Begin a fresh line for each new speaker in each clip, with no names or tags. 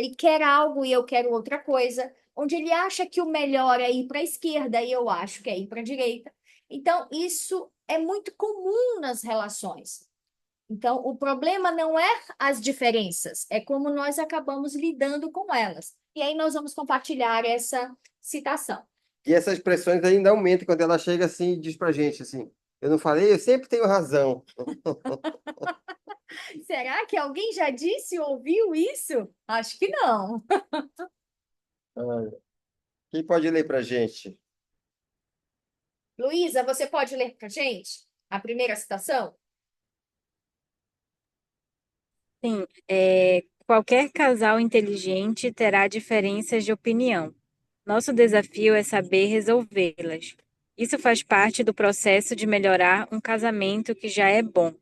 ele quer algo e eu quero outra coisa, onde ele acha que o melhor é ir para a esquerda e eu acho que é ir para a direita. Então, isso é muito comum nas relações. Então, o problema não é as diferenças, é como nós acabamos lidando com elas. E aí nós vamos compartilhar essa citação.
E essas expressões ainda aumentam quando ela chega assim e diz pra gente assim, eu não falei, eu sempre tenho razão.
Será que alguém já disse ou ouviu isso? Acho que não.
Ah, quem pode ler pra gente?
Luísa, você pode ler para gente a primeira citação?
Sim, qualquer casal inteligente terá diferenças de opinião. Nosso desafio é saber resolvê-las. Isso faz parte do processo de melhorar um casamento que já é bom.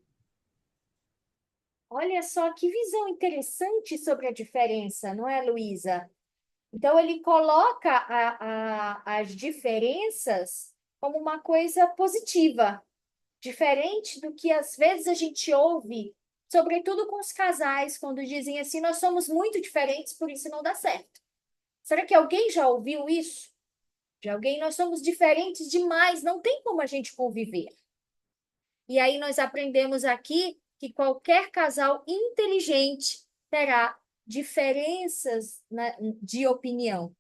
Olha só que visão interessante sobre a diferença, não é, Luísa? Então, ele coloca as diferenças como uma coisa positiva, diferente do que às vezes a gente ouve, sobretudo com os casais, quando dizem assim: nós somos muito diferentes, por isso não dá certo. Será que alguém já ouviu isso? De alguém? Nós somos diferentes demais, não tem como a gente conviver. E aí nós aprendemos aqui que qualquer casal inteligente terá diferenças, né, de opinião.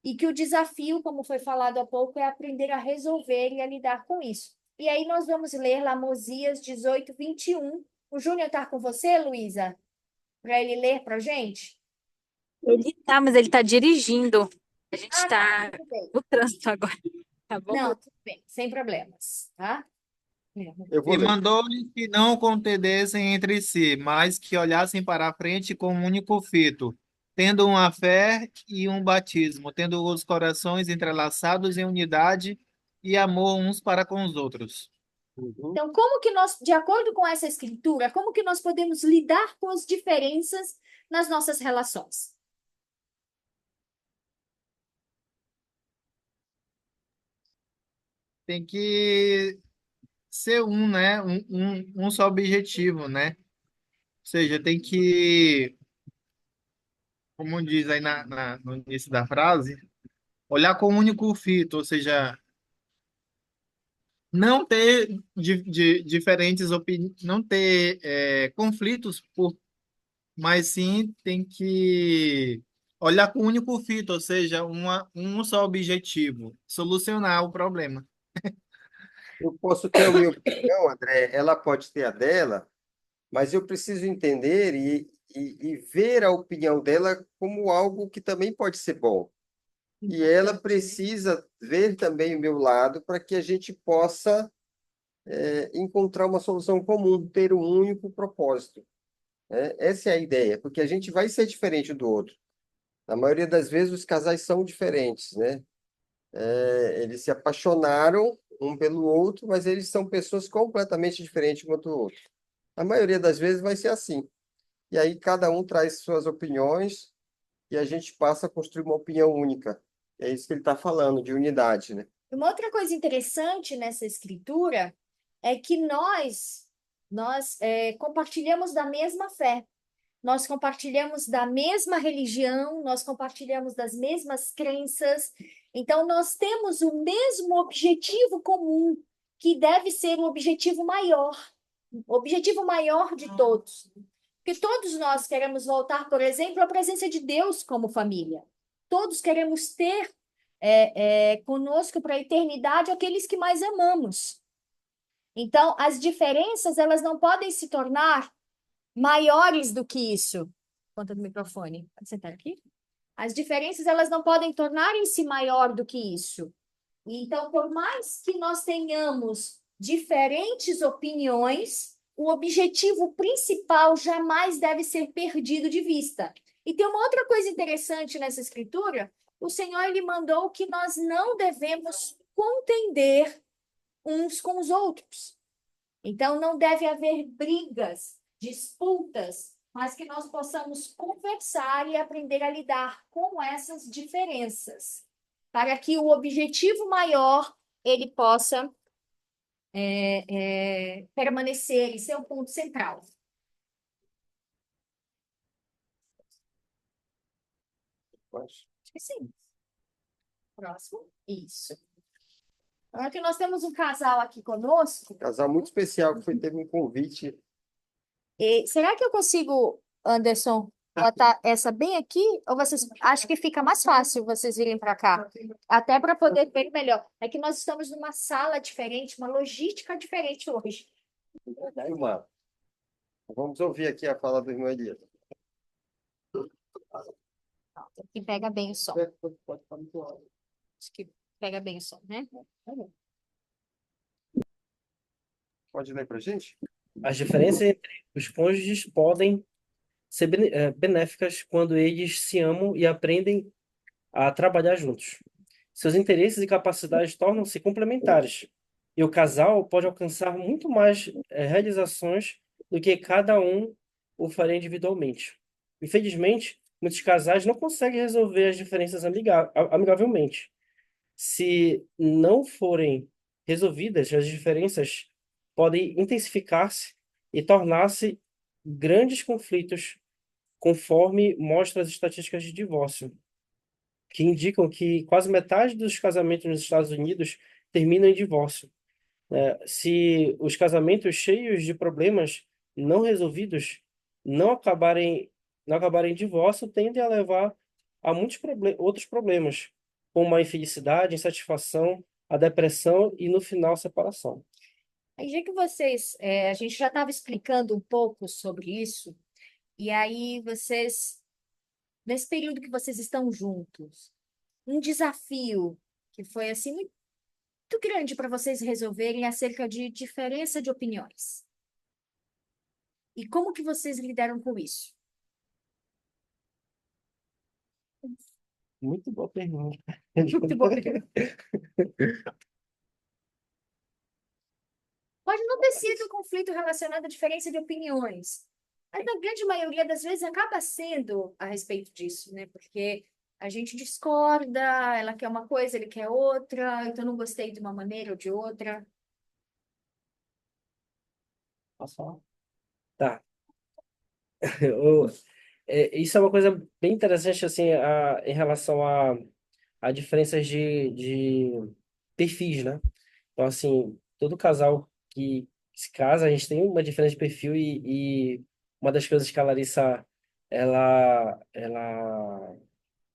E que o desafio, como foi falado há pouco, é aprender a resolver e a lidar com isso. E aí nós vamos ler lá Mosias 18:21. O Júnior está com você, Luísa, para ele ler para a gente?
Ele tá, mas ele tá dirigindo. A gente
Ah, tá,
está
tudo bem.
no trânsito agora, tá bom?
Não, tudo bem, sem problemas, tá?
Eu vou
E
ler.
mandou-lhes que não contendessem entre si, mas que olhassem para a frente com um único fito, tendo uma fé e um batismo, tendo os corações entrelaçados em unidade e amor uns para com os outros.
Uhum.
Então, como que nós, de acordo com essa escritura, como que nós podemos lidar com as diferenças nas nossas relações?
Tem que ser um, né? Um só objetivo, né? Ou seja, tem que, como diz aí no início da frase, olhar com um único fito, ou seja, não ter diferentes opiniões, não ter conflitos, mas sim tem que olhar com um único fito, ou seja, um só objetivo, solucionar o problema.
Eu posso ter a minha opinião, André, ela pode ter a dela, mas eu preciso entender e ver a opinião dela como algo que também pode ser bom. E ela
Importante.
precisa ver também o meu lado para que a gente possa encontrar uma solução comum, ter um único propósito, né? Essa é a ideia, porque a gente vai ser diferente um do outro. Na maioria das vezes, os casais são diferentes, né? Eles se apaixonaram um pelo outro, mas eles são pessoas completamente diferentes um do outro. A maioria das vezes vai ser assim. E aí cada um traz suas opiniões e a gente passa a construir uma opinião única. É isso que ele está falando, de unidade, né?
Uma outra coisa interessante nessa escritura é que nós compartilhamos da mesma fé, nós compartilhamos da mesma religião, nós compartilhamos das mesmas crenças. Então, nós temos o mesmo objetivo comum, que deve ser o objetivo maior de todos. Porque todos nós queremos voltar, por exemplo, à presença de Deus como família. Todos queremos ter conosco para a eternidade aqueles que mais amamos. Então, as diferenças, elas não podem se tornar maiores do que isso. Conta do microfone. Pode sentar aqui? As diferenças, elas não podem tornarem-se maior do que isso. Então, por mais que nós tenhamos diferentes opiniões, o objetivo principal jamais deve ser perdido de vista. E tem uma outra coisa interessante nessa escritura: o Senhor ele mandou que nós não devemos contender uns com os outros. Então, não deve haver brigas, disputas, mas que nós possamos conversar e aprender a lidar com essas diferenças, para que o objetivo maior ele possa permanecer e ser o ponto central.
Mas,
Acho que sim. Próximo. Isso. Agora que nós temos um casal aqui conosco,
um casal muito especial que teve um convite.
será que eu consigo, Anderson, botar essa bem aqui? Ou vocês acham que fica mais fácil vocês virem para cá? Até para poder ver melhor. É que nós estamos numa sala diferente, uma logística diferente hoje.
Vilmar, vamos ouvir aqui a fala do irmão Elias.
Que pega bem o som.
Pode falar muito alto.
Acho que pega bem o som, né?
Pode ler para a gente?
As diferenças entre os cônjuges podem ser benéficas quando eles se amam e aprendem a trabalhar juntos. Seus interesses e capacidades tornam-se complementares, e o casal pode alcançar muito mais realizações do que cada um o faria individualmente. Infelizmente, muitos casais não conseguem resolver as diferenças amigavelmente. Se não forem resolvidas, as diferenças podem intensificar-se e tornar-se grandes conflitos, conforme mostram as estatísticas de divórcio, que indicam que quase metade dos casamentos nos Estados Unidos terminam em divórcio. Se os casamentos cheios de problemas não resolvidos não acabarem em divórcio, tendem a levar a muitos outros problemas, como a infelicidade, a insatisfação, a depressão e, no final, a separação.
Aí, já que a gente já estava explicando um pouco sobre isso, e aí nesse período que vocês estão juntos, um desafio que foi assim muito grande para vocês resolverem acerca de diferença de opiniões. E como que vocês lidaram com isso?
Muito boa pergunta.
Muito bom. Pode não ter sido um conflito relacionado à diferença de opiniões, mas na grande maioria das vezes acaba sendo a respeito disso, né? Porque a gente discorda, ela quer uma coisa, ele quer outra, então eu não gostei de uma maneira ou de outra.
Posso falar? Tá. Isso é uma coisa bem interessante, assim, em relação a diferenças de perfis, né? Então, assim, todo casal que se casa, a gente tem uma diferença de perfil e uma das coisas que a Larissa, ela, ela,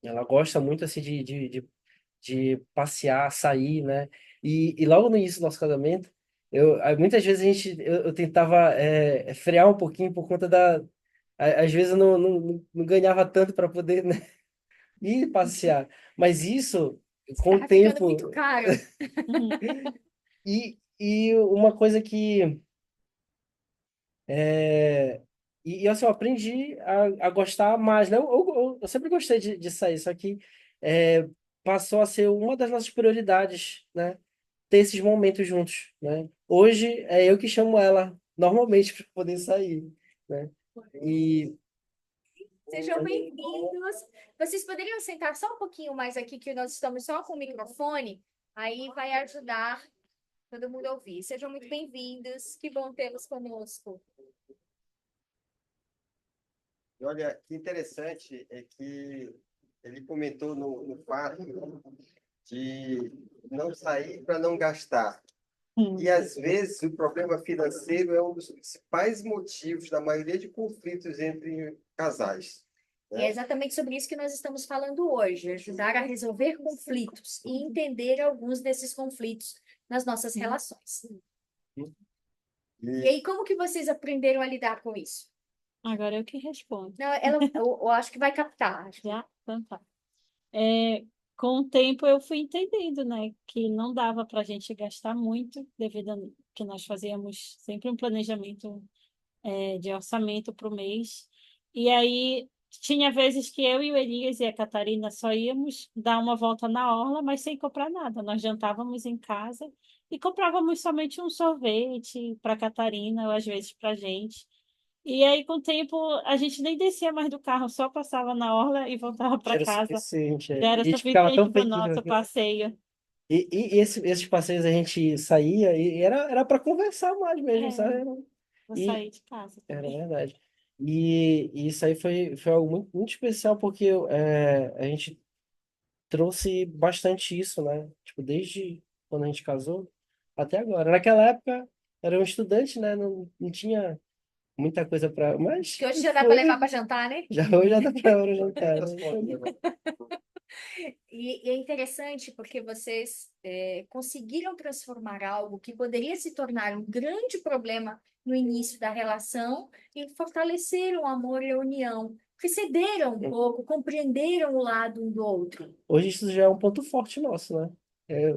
ela gosta muito, assim, de passear, sair, né? E logo no início do nosso casamento, muitas vezes eu tentava frear um pouquinho por conta às vezes eu não ganhava tanto para poder, né, ir passear. Mas isso, com o
Tá ficando
tempo,
muito caro.
e uma coisa que é, assim, eu aprendi a gostar mais, né? Eu sempre gostei de sair, só que passou a ser uma das nossas prioridades, né? Ter esses momentos juntos, né? Hoje é eu que chamo ela normalmente para poder sair, né? E
Sejam bem-vindos. Vocês poderiam sentar só um pouquinho mais aqui, que nós estamos só com o microfone, aí vai ajudar todo mundo a ouvir. Sejam muito bem-vindos. Que bom tê-los conosco.
E olha, que interessante é que ele comentou no fato de não sair para não gastar. E, às vezes, o problema financeiro é um dos principais motivos da maioria de conflitos entre casais.
E é exatamente sobre isso que nós estamos falando hoje, ajudar a resolver conflitos e entender alguns desses conflitos nas nossas relações. E aí, como que vocês aprenderam a lidar com isso?
Agora eu que respondo.
Não, eu acho que vai captar.
Já? Então tá. Com o tempo eu fui entendendo, né, que não dava para a gente gastar muito, devido a que nós fazíamos sempre um planejamento de orçamento para o mês. E aí tinha vezes que eu e o Elias e a Catarina só íamos dar uma volta na orla, mas sem comprar nada. Nós jantávamos em casa e comprávamos somente um sorvete para a Catarina, ou às vezes para a gente. E aí, com o tempo, a gente nem descia mais do carro, só passava na orla e voltava para
era
casa.
suficiente.
Já era
E a gente ficava
suficiente
tão
para o
feliz,
nosso
né?
passeio.
E esses passeios a gente saía e era para conversar mais mesmo, sabe?
Vou
E
sair de casa
era
também.
verdade. E isso aí foi algo muito especial, porque a gente trouxe bastante isso, né? Tipo, desde quando a gente casou até agora. Naquela época, era um estudante, né? Não tinha muita coisa para. Mas
Que hoje já dá para
foi.
levar para jantar, né?
Já hoje já dá para hora jantar,
Muitas
né?
fontes, né?
E é interessante porque vocês conseguiram transformar algo que poderia se tornar um grande problema no início da relação e fortaleceram o amor e a união. Porque cederam um pouco, compreenderam o lado um do outro.
Hoje isso já é um ponto forte nosso, né?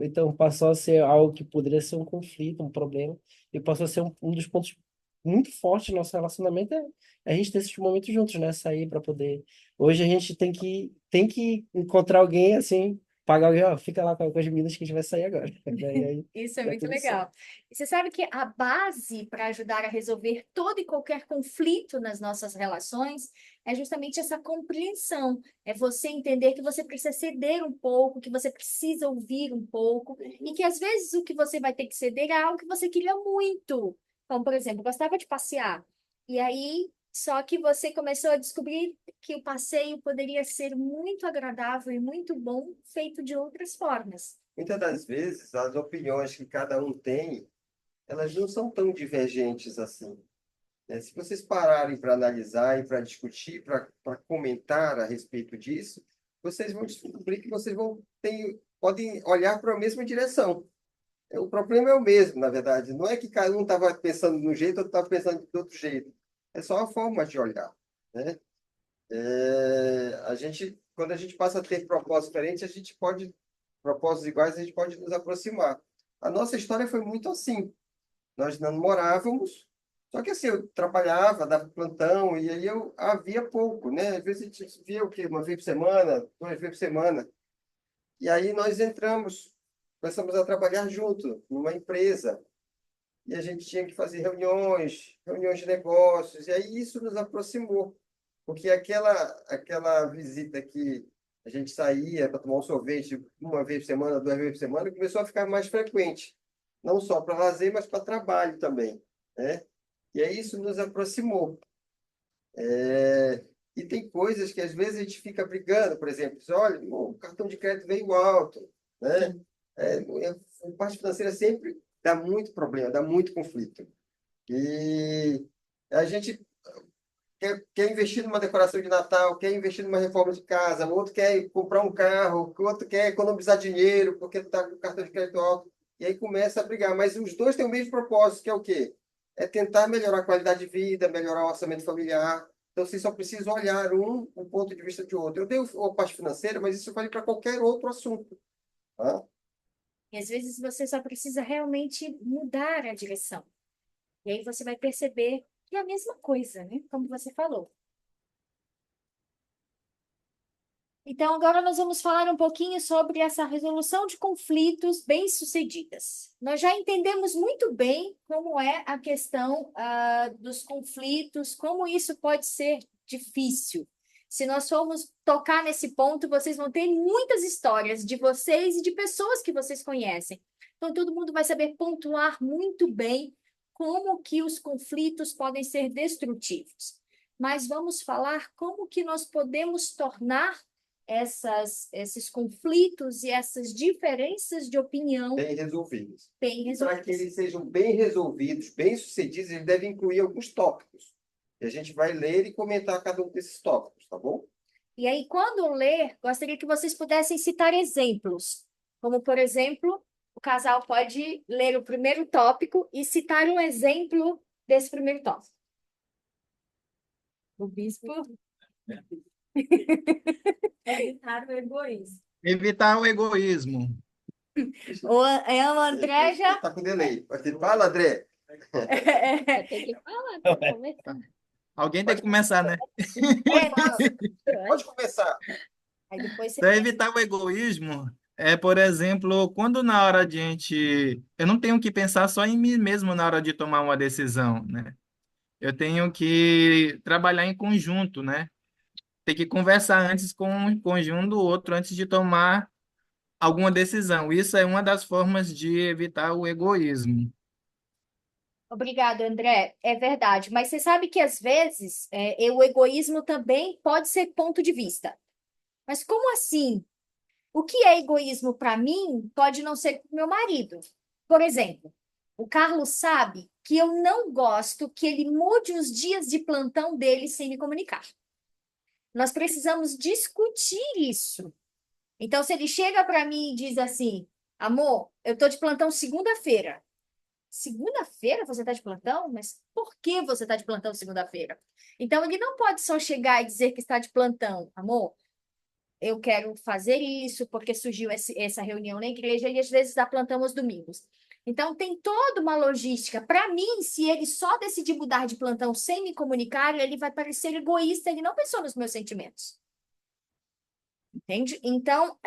Então passou a ser algo que poderia ser um conflito, um problema, e passou a ser um dos pontos muito fortes do nosso relacionamento é a gente ter esses momentos juntos, né? Sair para poder. Hoje a gente tem que encontrar alguém assim, pagar alguém, ó, fica lá com as meninas que a gente vai sair agora. Daí
Isso é
dá
muito
tudo certo.
legal. E você sabe que a base para ajudar a resolver todo e qualquer conflito nas nossas relações é justamente essa compreensão. É você entender que você precisa ceder um pouco, que você precisa ouvir um pouco, e que às vezes o que você vai ter que ceder é algo que você queria muito. Então, por exemplo, gostava de passear. E aí, só que você começou a descobrir que o passeio poderia ser muito agradável e muito bom, feito de outras formas.
Muitas das vezes, as opiniões que cada um tem, elas não são tão divergentes assim, né? Se vocês pararem para analisar e para discutir, para comentar a respeito disso, vocês vão descobrir que vocês podem olhar para a mesma direção. O problema é o mesmo, na verdade. Não é que cada um estava pensando de um jeito, outro estava pensando de outro jeito. É só a forma de olhar, né? Quando a gente passa a ter propósitos diferentes, propósitos iguais, a gente pode nos aproximar. A nossa história foi muito assim. Nós namorávamos, só que assim, eu trabalhava, dava plantão, e aí eu havia pouco, né? Às vezes a gente se via o quê? Uma vez por semana, duas vezes por semana. E aí nós começamos a trabalhar junto, numa empresa. E a gente tinha que fazer reuniões de negócios, e aí isso nos aproximou. Porque aquela visita que a gente saía para tomar um sorvete uma vez por semana, duas vezes por semana, começou a ficar mais frequente. Não só para lazer, mas para trabalho também, né? E aí isso nos aproximou. E tem coisas que às vezes a gente fica brigando, por exemplo, diz, olha, o cartão de crédito veio alto, né? A parte financeira sempre dá muito problema, dá muito conflito. E a gente quer investir numa decoração de Natal, quer investir numa reforma de casa, o outro quer comprar um carro, o outro quer economizar dinheiro porque está com o cartão de crédito alto. E aí começa a brigar. Mas os dois têm o mesmo propósito, que é o quê? É tentar melhorar a qualidade de vida, melhorar o orçamento familiar. Então, vocês só precisam olhar o ponto de vista de outro. Eu dei a parte financeira, mas isso vale para qualquer outro assunto. Tá?
E às vezes você só precisa realmente mudar a direção. E aí você vai perceber que é a mesma coisa, né? Como você falou. Então, agora nós vamos falar um pouquinho sobre essa resolução de conflitos bem-sucedidas. Nós já entendemos muito bem como é a questão dos conflitos, como isso pode ser difícil. Se nós formos tocar nesse ponto, vocês vão ter muitas histórias de vocês e de pessoas que vocês conhecem. Então, todo mundo vai saber pontuar muito bem como que os conflitos podem ser destrutivos. Mas vamos falar como que nós podemos tornar esses conflitos e essas diferenças de opinião
Bem resolvidos.
bem
E para que
resolvidas.
eles sejam bem resolvidos, bem sucedidos, eles devem incluir alguns tópicos. E a gente vai ler e comentar cada um desses tópicos, tá bom?
E aí, quando ler, gostaria que vocês pudessem citar exemplos. Como, por exemplo, o casal pode ler o primeiro tópico e citar um exemplo desse primeiro tópico. O bispo. Evitar o egoísmo.
Evitar o egoísmo.
O André já.
Tá com delay. Fala, André.
Você tem que falar para começar.
Alguém tem que começar, né?
Pode começar.
Aí depois você
Para evitar o egoísmo, por exemplo, quando na hora de gente. Eu não tenho que pensar só em mim mesmo na hora de tomar uma decisão, né? Eu tenho que trabalhar em conjunto, né? Tem que conversar antes com o conjunto do outro antes de tomar alguma decisão. Isso é uma das formas de evitar o egoísmo.
Obrigado, André. É verdade. Mas você sabe que às vezes o egoísmo também pode ser ponto de vista. Mas como assim? O que é egoísmo para mim pode não ser para meu marido. Por exemplo, o Carlos sabe que eu não gosto que ele mude os dias de plantão dele sem me comunicar. Nós precisamos discutir isso. Então, se ele chega para mim e diz assim, amor, eu tô de plantão segunda-feira. Segunda-feira você está de plantão? Mas por que você está de plantão segunda-feira? Então, ele não pode só chegar e dizer que está de plantão, amor. Eu quero fazer isso porque surgiu essa reunião na igreja e às vezes dá plantão aos domingos. Então, tem toda uma logística. Para mim, se ele só decidir mudar de plantão sem me comunicar, ele vai parecer egoísta, ele não pensou nos meus sentimentos. Entende? Então,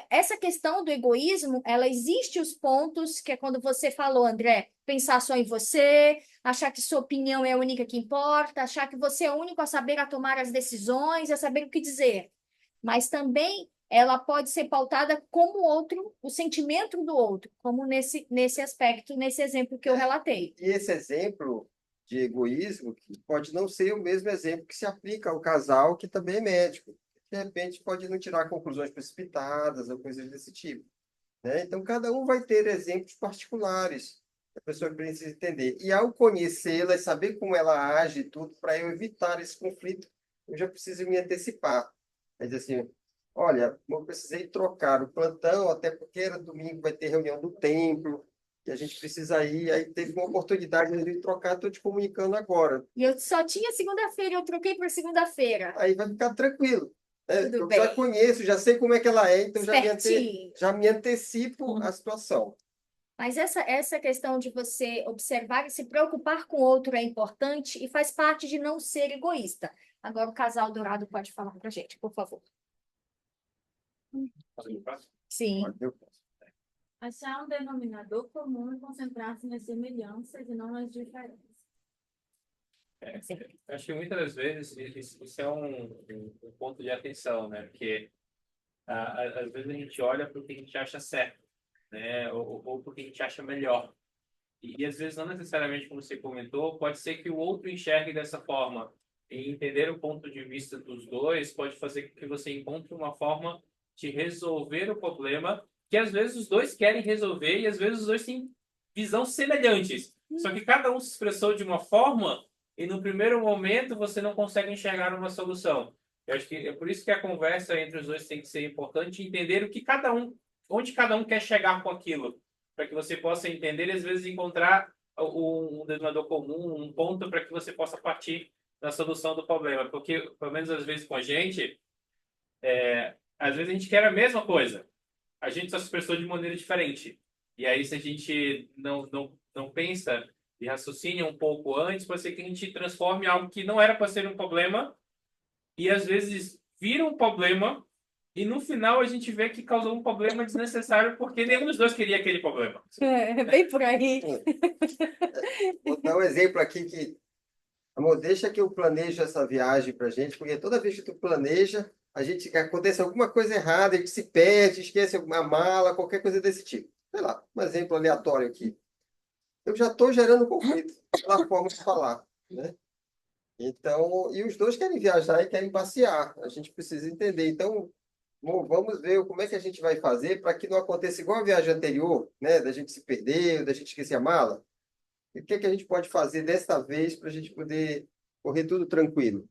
essa questão do egoísmo, ela existe os pontos que é quando você falou, André, pensar só em você, achar que sua opinião é a única que importa, achar que você é o único a saber a tomar as decisões, a saber o que dizer. Mas também ela pode ser pautada como o outro, o sentimento do outro, como nesse aspecto, nesse exemplo que eu relatei.
E esse exemplo de egoísmo que pode não ser o mesmo exemplo que se aplica ao casal que também é médico. De repente, pode não tirar conclusões precipitadas ou coisas desse tipo, né? Então, cada um vai ter exemplos particulares que a pessoa precisa entender. E ao conhecê-la e saber como ela age e tudo, para eu evitar esse conflito, eu já preciso me antecipar. É dizer assim, olha, eu precisei trocar o plantão, até porque era domingo, vai ter reunião do templo, e a gente precisa ir. Aí teve uma oportunidade de trocar, estou te comunicando agora.
E eu só tinha segunda-feira, eu troquei por segunda-feira.
Aí vai ficar tranquilo, né?
Tudo
Eu já
bem.
conheço, já sei como é que ela é, então
Certinho.
já me antecipo a situação.
Mas essa questão de você observar e se preocupar com o outro é importante e faz parte de não ser egoísta. Agora o casal dourado pode falar para a gente, por favor. Sim.
Achar um denominador comum e concentrar-se nas semelhanças e não nas diferenças.
Sim.
Acho que muitas das vezes isso é um ponto de atenção, né? Porque às vezes a gente olha para o que a gente acha certo, né? Ou para o que a gente acha melhor. E às vezes não necessariamente, como você comentou, pode ser que o outro enxergue dessa forma. E entender o ponto de vista dos dois pode fazer com que você encontre uma forma de resolver o problema que às vezes os dois querem resolver e às vezes os dois têm visões semelhantes. Só que cada um se expressou de uma forma e no primeiro momento você não consegue enxergar uma solução. Eu acho que é por isso que a conversa entre os dois tem que ser importante e entender o que onde cada um quer chegar com aquilo, para que você possa entender e às vezes encontrar um denominador comum, um ponto para que você possa partir da solução do problema. Porque, pelo menos às vezes com a gente, às vezes a gente quer a mesma coisa, a gente só se expressou de maneira diferente. E aí, se a gente não pensa e raciocina um pouco antes, pode ser que a gente transforme algo que não era para ser um problema e às vezes vira um problema e no final a gente vê que causou um problema desnecessário porque nenhum dos dois queria aquele problema.
Bem por aí.
Vou dar um exemplo aqui que, amor, deixa que eu planejo essa viagem para gente, porque toda vez que tu planeja, acontece alguma coisa errada, a gente se perde, esquece alguma mala, qualquer coisa desse tipo. Sei lá, um exemplo aleatório aqui. Eu já estou gerando conflito pela forma de falar, né? Então, e os dois querem viajar e querem passear. A gente precisa entender. Então, vamos ver como é que a gente vai fazer para que não aconteça igual a viagem anterior, né? Da gente se perder, da gente esquecer a mala. E o que é que a gente pode fazer desta vez para a gente poder correr tudo tranquilo?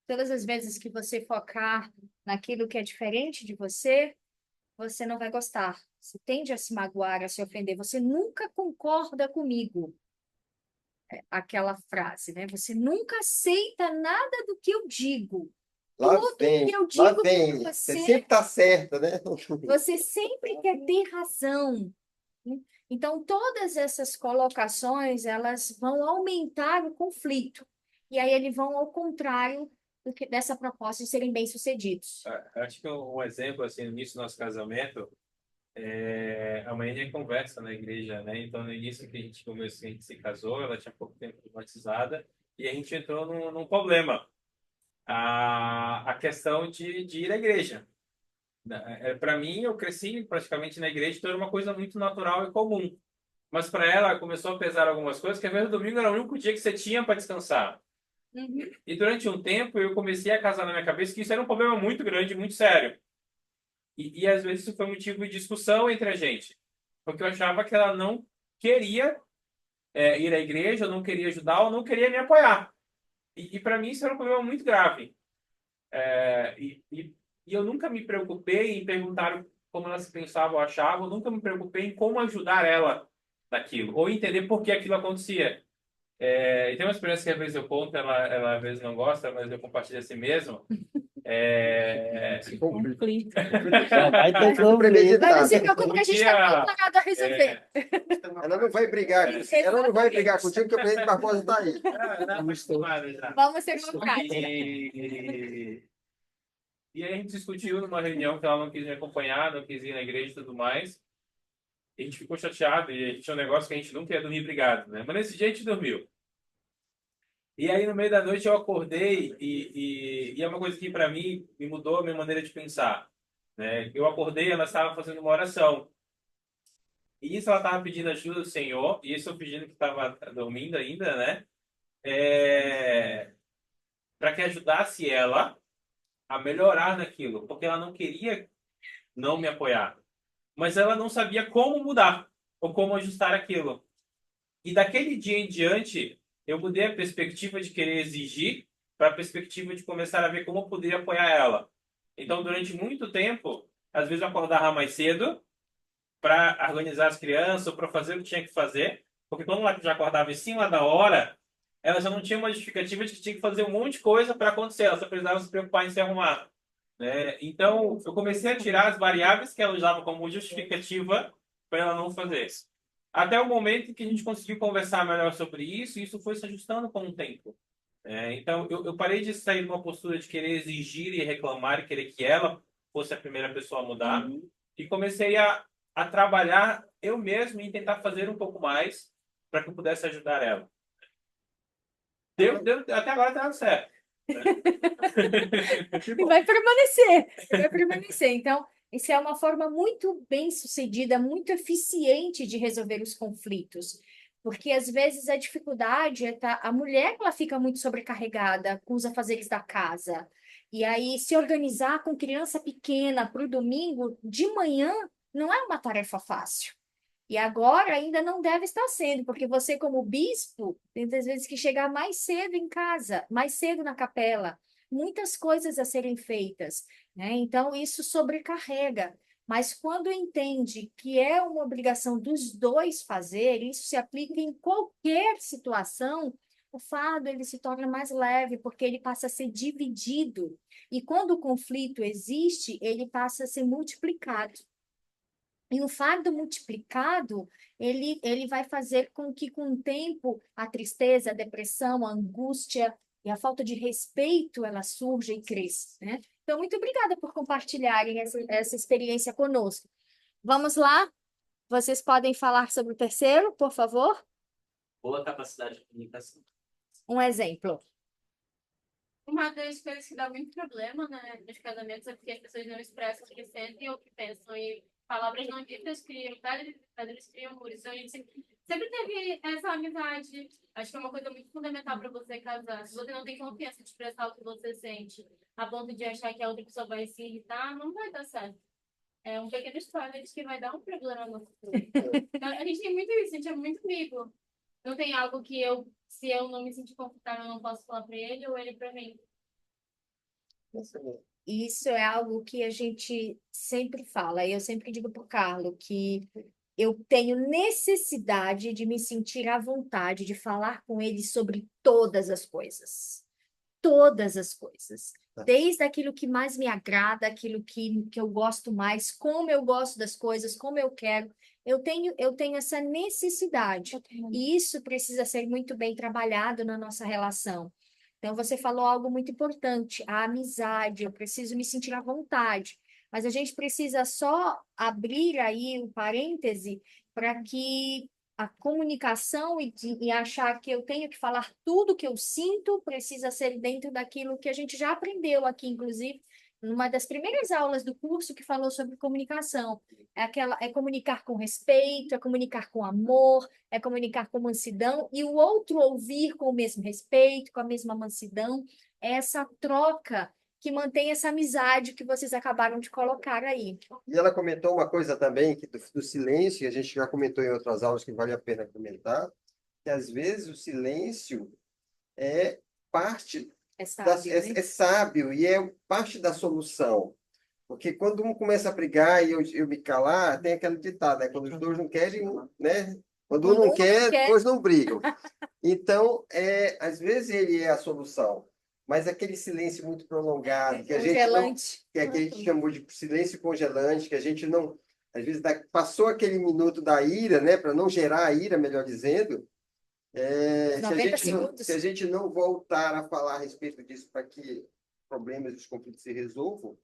Todas as vezes que você focar naquilo que é diferente de você, você não vai gostar. Você tende a se magoar, a se ofender. Você nunca concorda comigo. Aquela frase, né? Você nunca aceita nada do que eu digo.
Lá
Tudo
vem,
que eu
lá
digo
vem.
para
Você
você,
sempre está certa, né?
você sempre quer ter razão. Então, todas essas colocações, elas vão aumentar o conflito. E aí eles vão ao contrário dessa proposta de serem bem-sucedidos.
Acho que um exemplo, assim, no início do nosso casamento, amanhã a gente conversa na igreja, né? Então, no início que a gente começou, a gente se casou, ela tinha pouco tempo de batizada, e a gente entrou num problema. A questão de ir à igreja. Para mim, eu cresci praticamente na igreja, então era uma coisa muito natural e comum. mas para ela começou a pesar algumas coisas, que às vezes o domingo era o único dia que você tinha para descansar.
Uhum.
E durante um tempo eu comecei a casar na minha cabeça que isso era um problema muito grande, muito sério. E às vezes isso foi motivo de discussão entre a gente, porque eu achava que ela não queria ir à igreja, ou não queria ajudar, ou não queria me apoiar. E para mim isso era um problema muito grave. E eu nunca me preocupei em perguntar como ela se pensava ou achava, eu nunca me preocupei em como ajudar ela naquilo, ou entender por que aquilo acontecia. E tem uma experiência que às vezes eu conto, ela às vezes não gosta, mas eu compartilho assim mesmo.
Conflito.
Conflito.
Já vai ter
Mas não
Premeditado.
se preocupe que a gente está
dia,
preparado a resolver.
Ela não vai brigar, ela não vai brigar contigo, porque o presidente Barbosa está aí.
não acostumada já.
Vamos ser democráticos.
E aí a gente discutiu numa reunião que ela não quis me acompanhar, não quis ir na igreja e tudo mais. E a gente ficou chateado, e a gente tinha um negócio que a gente nunca ia dormir brigado, né? Mas nesse dia a gente dormiu. E aí no meio da noite eu acordei e é uma coisa que para mim me mudou a minha maneira de pensar, né? Eu acordei, ela estava fazendo uma oração. E isso ela estava pedindo ajuda do Senhor, e isso eu pedindo que estava dormindo ainda, né? Para que ajudasse ela a melhorar naquilo, porque ela não queria não me apoiar, mas ela não sabia como mudar ou como ajustar aquilo. E daquele dia em diante, eu mudei a perspectiva de querer exigir para a perspectiva de começar a ver como eu poderia apoiar ela. Então, durante muito tempo, às vezes eu acordava mais cedo para organizar as crianças ou para fazer o que tinha que fazer, porque quando ela já acordava em cima da hora, ela já não tinha uma justificativa de que tinha que fazer um monte de coisa para acontecer, ela só precisava se preocupar em se arrumar, né? Então, eu comecei a tirar as variáveis que ela usava como justificativa para ela não fazer. Até o momento em que a gente conseguiu conversar melhor sobre isso, e isso foi se ajustando com o tempo. Então, eu parei de sair de uma postura de querer exigir e reclamar e querer que ela fosse a primeira pessoa a mudar, e comecei a trabalhar eu mesmo em tentar fazer um pouco mais para que eu pudesse ajudar ela. Até agora está dando certo.
E vai permanecer, vai permanecer. Então, isso é uma forma muito bem sucedida, muito eficiente de resolver os conflitos. Porque às vezes a dificuldade é a mulher ela fica muito sobrecarregada com os afazeres da casa. E aí se organizar com criança pequena para o domingo de manhã não é uma tarefa fácil. E agora ainda não deve estar sendo, porque você, como bispo, tem às vezes que chegar mais cedo em casa, mais cedo na capela, muitas coisas a serem feitas, né? Então, isso sobrecarrega. Mas quando entende que é uma obrigação dos dois fazer, isso se aplica em qualquer situação, o fardo ele se torna mais leve, porque ele passa a ser dividido. E quando o conflito existe, ele passa a ser multiplicado. E o fardo multiplicado, ele vai fazer com que, com o tempo, a tristeza, a depressão, a angústia e a falta de respeito, ela surja e cresça, né? Então, muito obrigada por compartilharem essa experiência conosco. Vamos lá? Vocês podem falar sobre o terceiro, por favor?
Boa capacidade de comunicação.
Um exemplo.
Uma das coisas que dá muito problema, né, nos casamentos é porque as pessoas não expressam o que sentem ou o que pensam. E palavras não ditas criam pedras criam muros. Então, a gente sempre teve essa amizade. Acho que é uma coisa muito fundamental para você casar. Se você não tem confiança de expressar o que você sente, a ponto de achar que a outra pessoa vai se irritar, não vai dar certo. É um pequeno spoiler de que vai dar um problema no futuro. Então, a gente tem muito isso, a gente é muito amigo. Não tem algo que se eu não me sentir confortável, eu não posso falar para ele ou ele para mim.
Isso é algo que a gente sempre fala. Eu sempre digo para o Carlos que eu tenho necessidade de me sentir à vontade de falar com ele sobre todas as coisas. Todas as coisas. Desde aquilo que mais me agrada, aquilo que eu gosto mais, como eu gosto das coisas, como eu quero. Eu tenho essa necessidade. E isso precisa ser muito bem trabalhado na nossa relação. Então, você falou algo muito importante, a amizade, eu preciso me sentir à vontade. Mas a gente precisa só abrir aí um parêntese para que a comunicação e achar que eu tenho que falar tudo que eu sinto precisa ser dentro daquilo que a gente já aprendeu aqui, inclusive, numa das primeiras aulas do curso que falou sobre comunicação. É comunicar com respeito, é comunicar com amor, é comunicar com mansidão, e o outro ouvir com o mesmo respeito, com a mesma mansidão. É essa troca que mantém essa amizade que vocês acabaram de colocar aí.
E ela comentou uma coisa também, que do silêncio, que a gente já comentou em outras aulas, que vale a pena comentar, que às vezes o silêncio é parte
É sábio, né?
é sábio e é parte da solução. Porque quando um começa a brigar e eu me calar, tem aquele ditado, né? Quando os dois não querem, né? Quando um
Quando
não
um não
quer,
quer.
dois não brigam. Então, às vezes ele é a solução, mas aquele silêncio muito prolongado, que a gente não,
Congelante.
que a gente chamou de silêncio congelante, que a gente não, às vezes passou aquele minuto da ira, né? Para não gerar a ira, melhor dizendo.
Os 90
Se
segundos.
a gente não voltar a falar a respeito disso para que problemas, os conflitos se resolvam,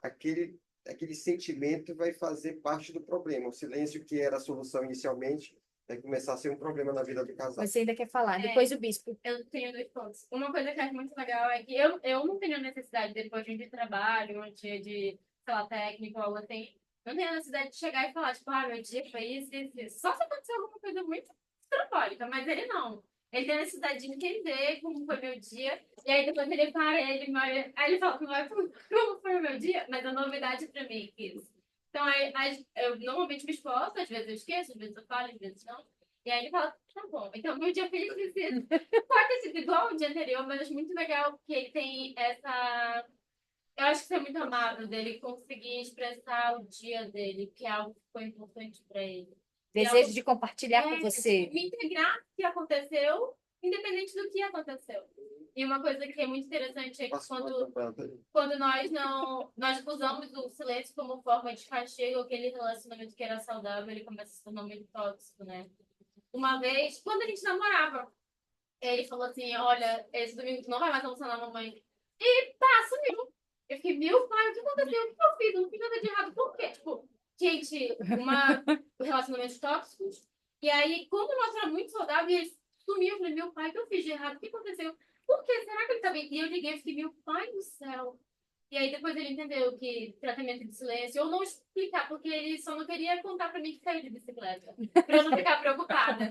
aquele sentimento vai fazer parte do problema. O silêncio, que era a solução inicialmente, vai começar a ser um problema na vida do casal.
Você ainda quer falar? Depois o bispo.
Eu tenho 2 pontos. Uma coisa que eu acho muito legal é que eu não tenho necessidade, depois de um dia de trabalho, um dia de, sei lá, técnico, algo assim, eu não tenho necessidade de chegar e falar, tipo, meu dia foi isso, isso, isso. Só se acontecer alguma coisa muito estrambólica, mas ele não. Ele tem a necessidade de entender como foi meu dia, e aí depois ele para, ele me olha, aí ele fala, não é como foi o meu dia, mas é novidade pra mim isso. Então, eu normalmente me esforço, às vezes eu esqueço, às vezes eu falo, às vezes não. E aí ele fala, tá bom, então meu dia feliz de ser. Pode ter sido igual ao dia anterior, mas acho muito legal que ele tem essa. Eu acho que isso é muito amável dele conseguir expressar o dia dele, que é algo que foi importante para ele.
Desejo de compartilhar com você.
Me integrar no que aconteceu, independente do que aconteceu. E uma coisa que é muito interessante é que quando nós usamos o silêncio como forma de castigo, aquele relacionamento que era saudável, ele começa a se tornar muito tóxico, né? Uma vez, quando a gente namorava, ele falou assim, olha, esse domingo tu não vai mais almoçar na mamãe. E sumiu. Eu fiquei, meu pai, o que aconteceu? O que eu fiz? Eu não fiz nada de errado. Por quê? Tipo, gente, relacionamentos tóxicos. E aí, quando nós era muito saudável, ele sumiu. Eu falei, meu pai, o que eu fiz de errado? O que aconteceu? Por quê? Será que ele tá bem? E eu liguei e fiquei, meu pai do céu. E aí depois ele entendeu que tratamento de silêncio, ou não explicar, porque ele só não queria contar pra mim que caiu de bicicleta, pra eu não ficar preocupada.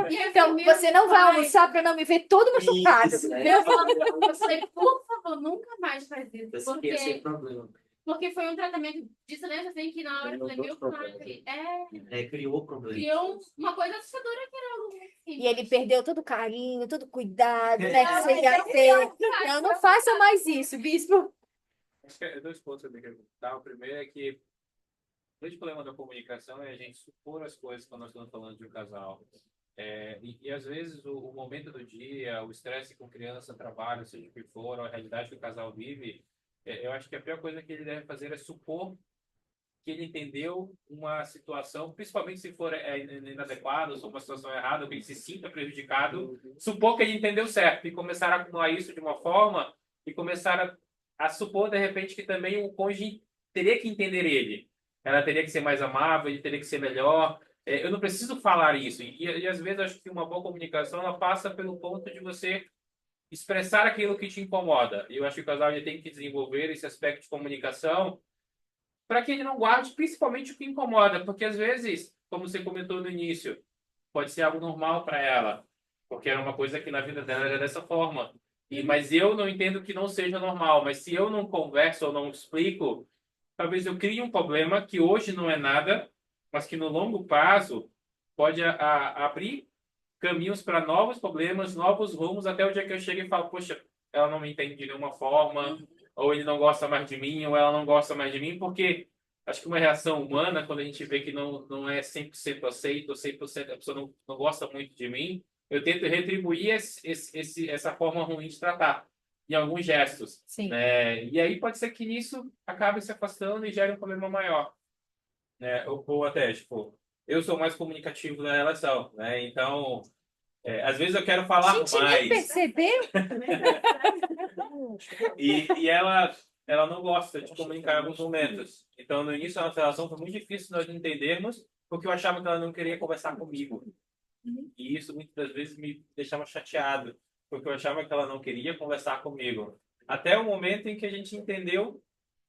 E aí,
Então, você não vai almoçar para não me ver todo machucado.
Isso,
Eu falei, por favor, nunca mais faz isso.
Esse aqui é sem problema.
Porque foi um tratamento de silêncio assim que na hora eu falei, meu pai,
Criou problema.
criou uma coisa assustadora que era algo muito simples.
E ele perdeu todo o carinho, todo o cuidado, né, que você ia ter. Não faça mais isso, bispo.
Acho que é 2 pontos que eu tenho que dar. O primeiro é que o grande problema da comunicação é a gente supor as coisas quando nós estamos falando de um casal. E às vezes o momento do dia, o estresse com criança, trabalho, seja o que for, a realidade que o casal vive, eu acho que a pior coisa que ele deve fazer é supor que ele entendeu uma situação, principalmente se for inadequado, ou se for uma situação errada, ou que ele se sinta prejudicado, supor que ele entendeu certo e começar a acumular isso de uma forma e começar a supor, de repente, que também o cônjuge teria que entender ele. Ela teria que ser mais amável, ele teria que ser melhor. Eu não preciso falar isso. E às vezes, acho que uma boa comunicação ela passa pelo ponto de você expressar aquilo que te incomoda. E eu acho que o casal ele tem que desenvolver esse aspecto de comunicação para que ele não guarde principalmente o que incomoda. Porque às vezes, como você comentou no início, pode ser algo normal para ela, porque era uma coisa que na vida dela era dessa forma. Mas eu não entendo que não seja normal. Mas se eu não converso ou não explico, talvez eu crie um problema que hoje não é nada, mas que no longo prazo pode abrir caminhos para novos problemas, novos rumos, até o dia que eu chego e falo, poxa, ela não me entende de nenhuma forma, ou ele não gosta mais de mim, ou ela não gosta mais de mim, porque acho que uma reação humana, quando a gente vê que não é 100% aceito, ou 100% a pessoa não gosta muito de mim, eu tento retribuir essa forma ruim de tratar, em alguns gestos.
Sim.
E aí pode ser que nisso acabe se afastando e gere um problema maior. Ou até, tipo, eu sou mais comunicativo na relação, né? Então, às vezes eu quero falar
Gente, nem
mais.
percebeu?
E ela não gosta de comunicar em alguns momentos. Então, no início da nossa relação foi muito difícil nós entendermos, porque eu achava que ela não queria conversar comigo. E isso muitas das vezes me deixava chateado, porque eu achava que ela não queria conversar comigo. Até o momento em que a gente entendeu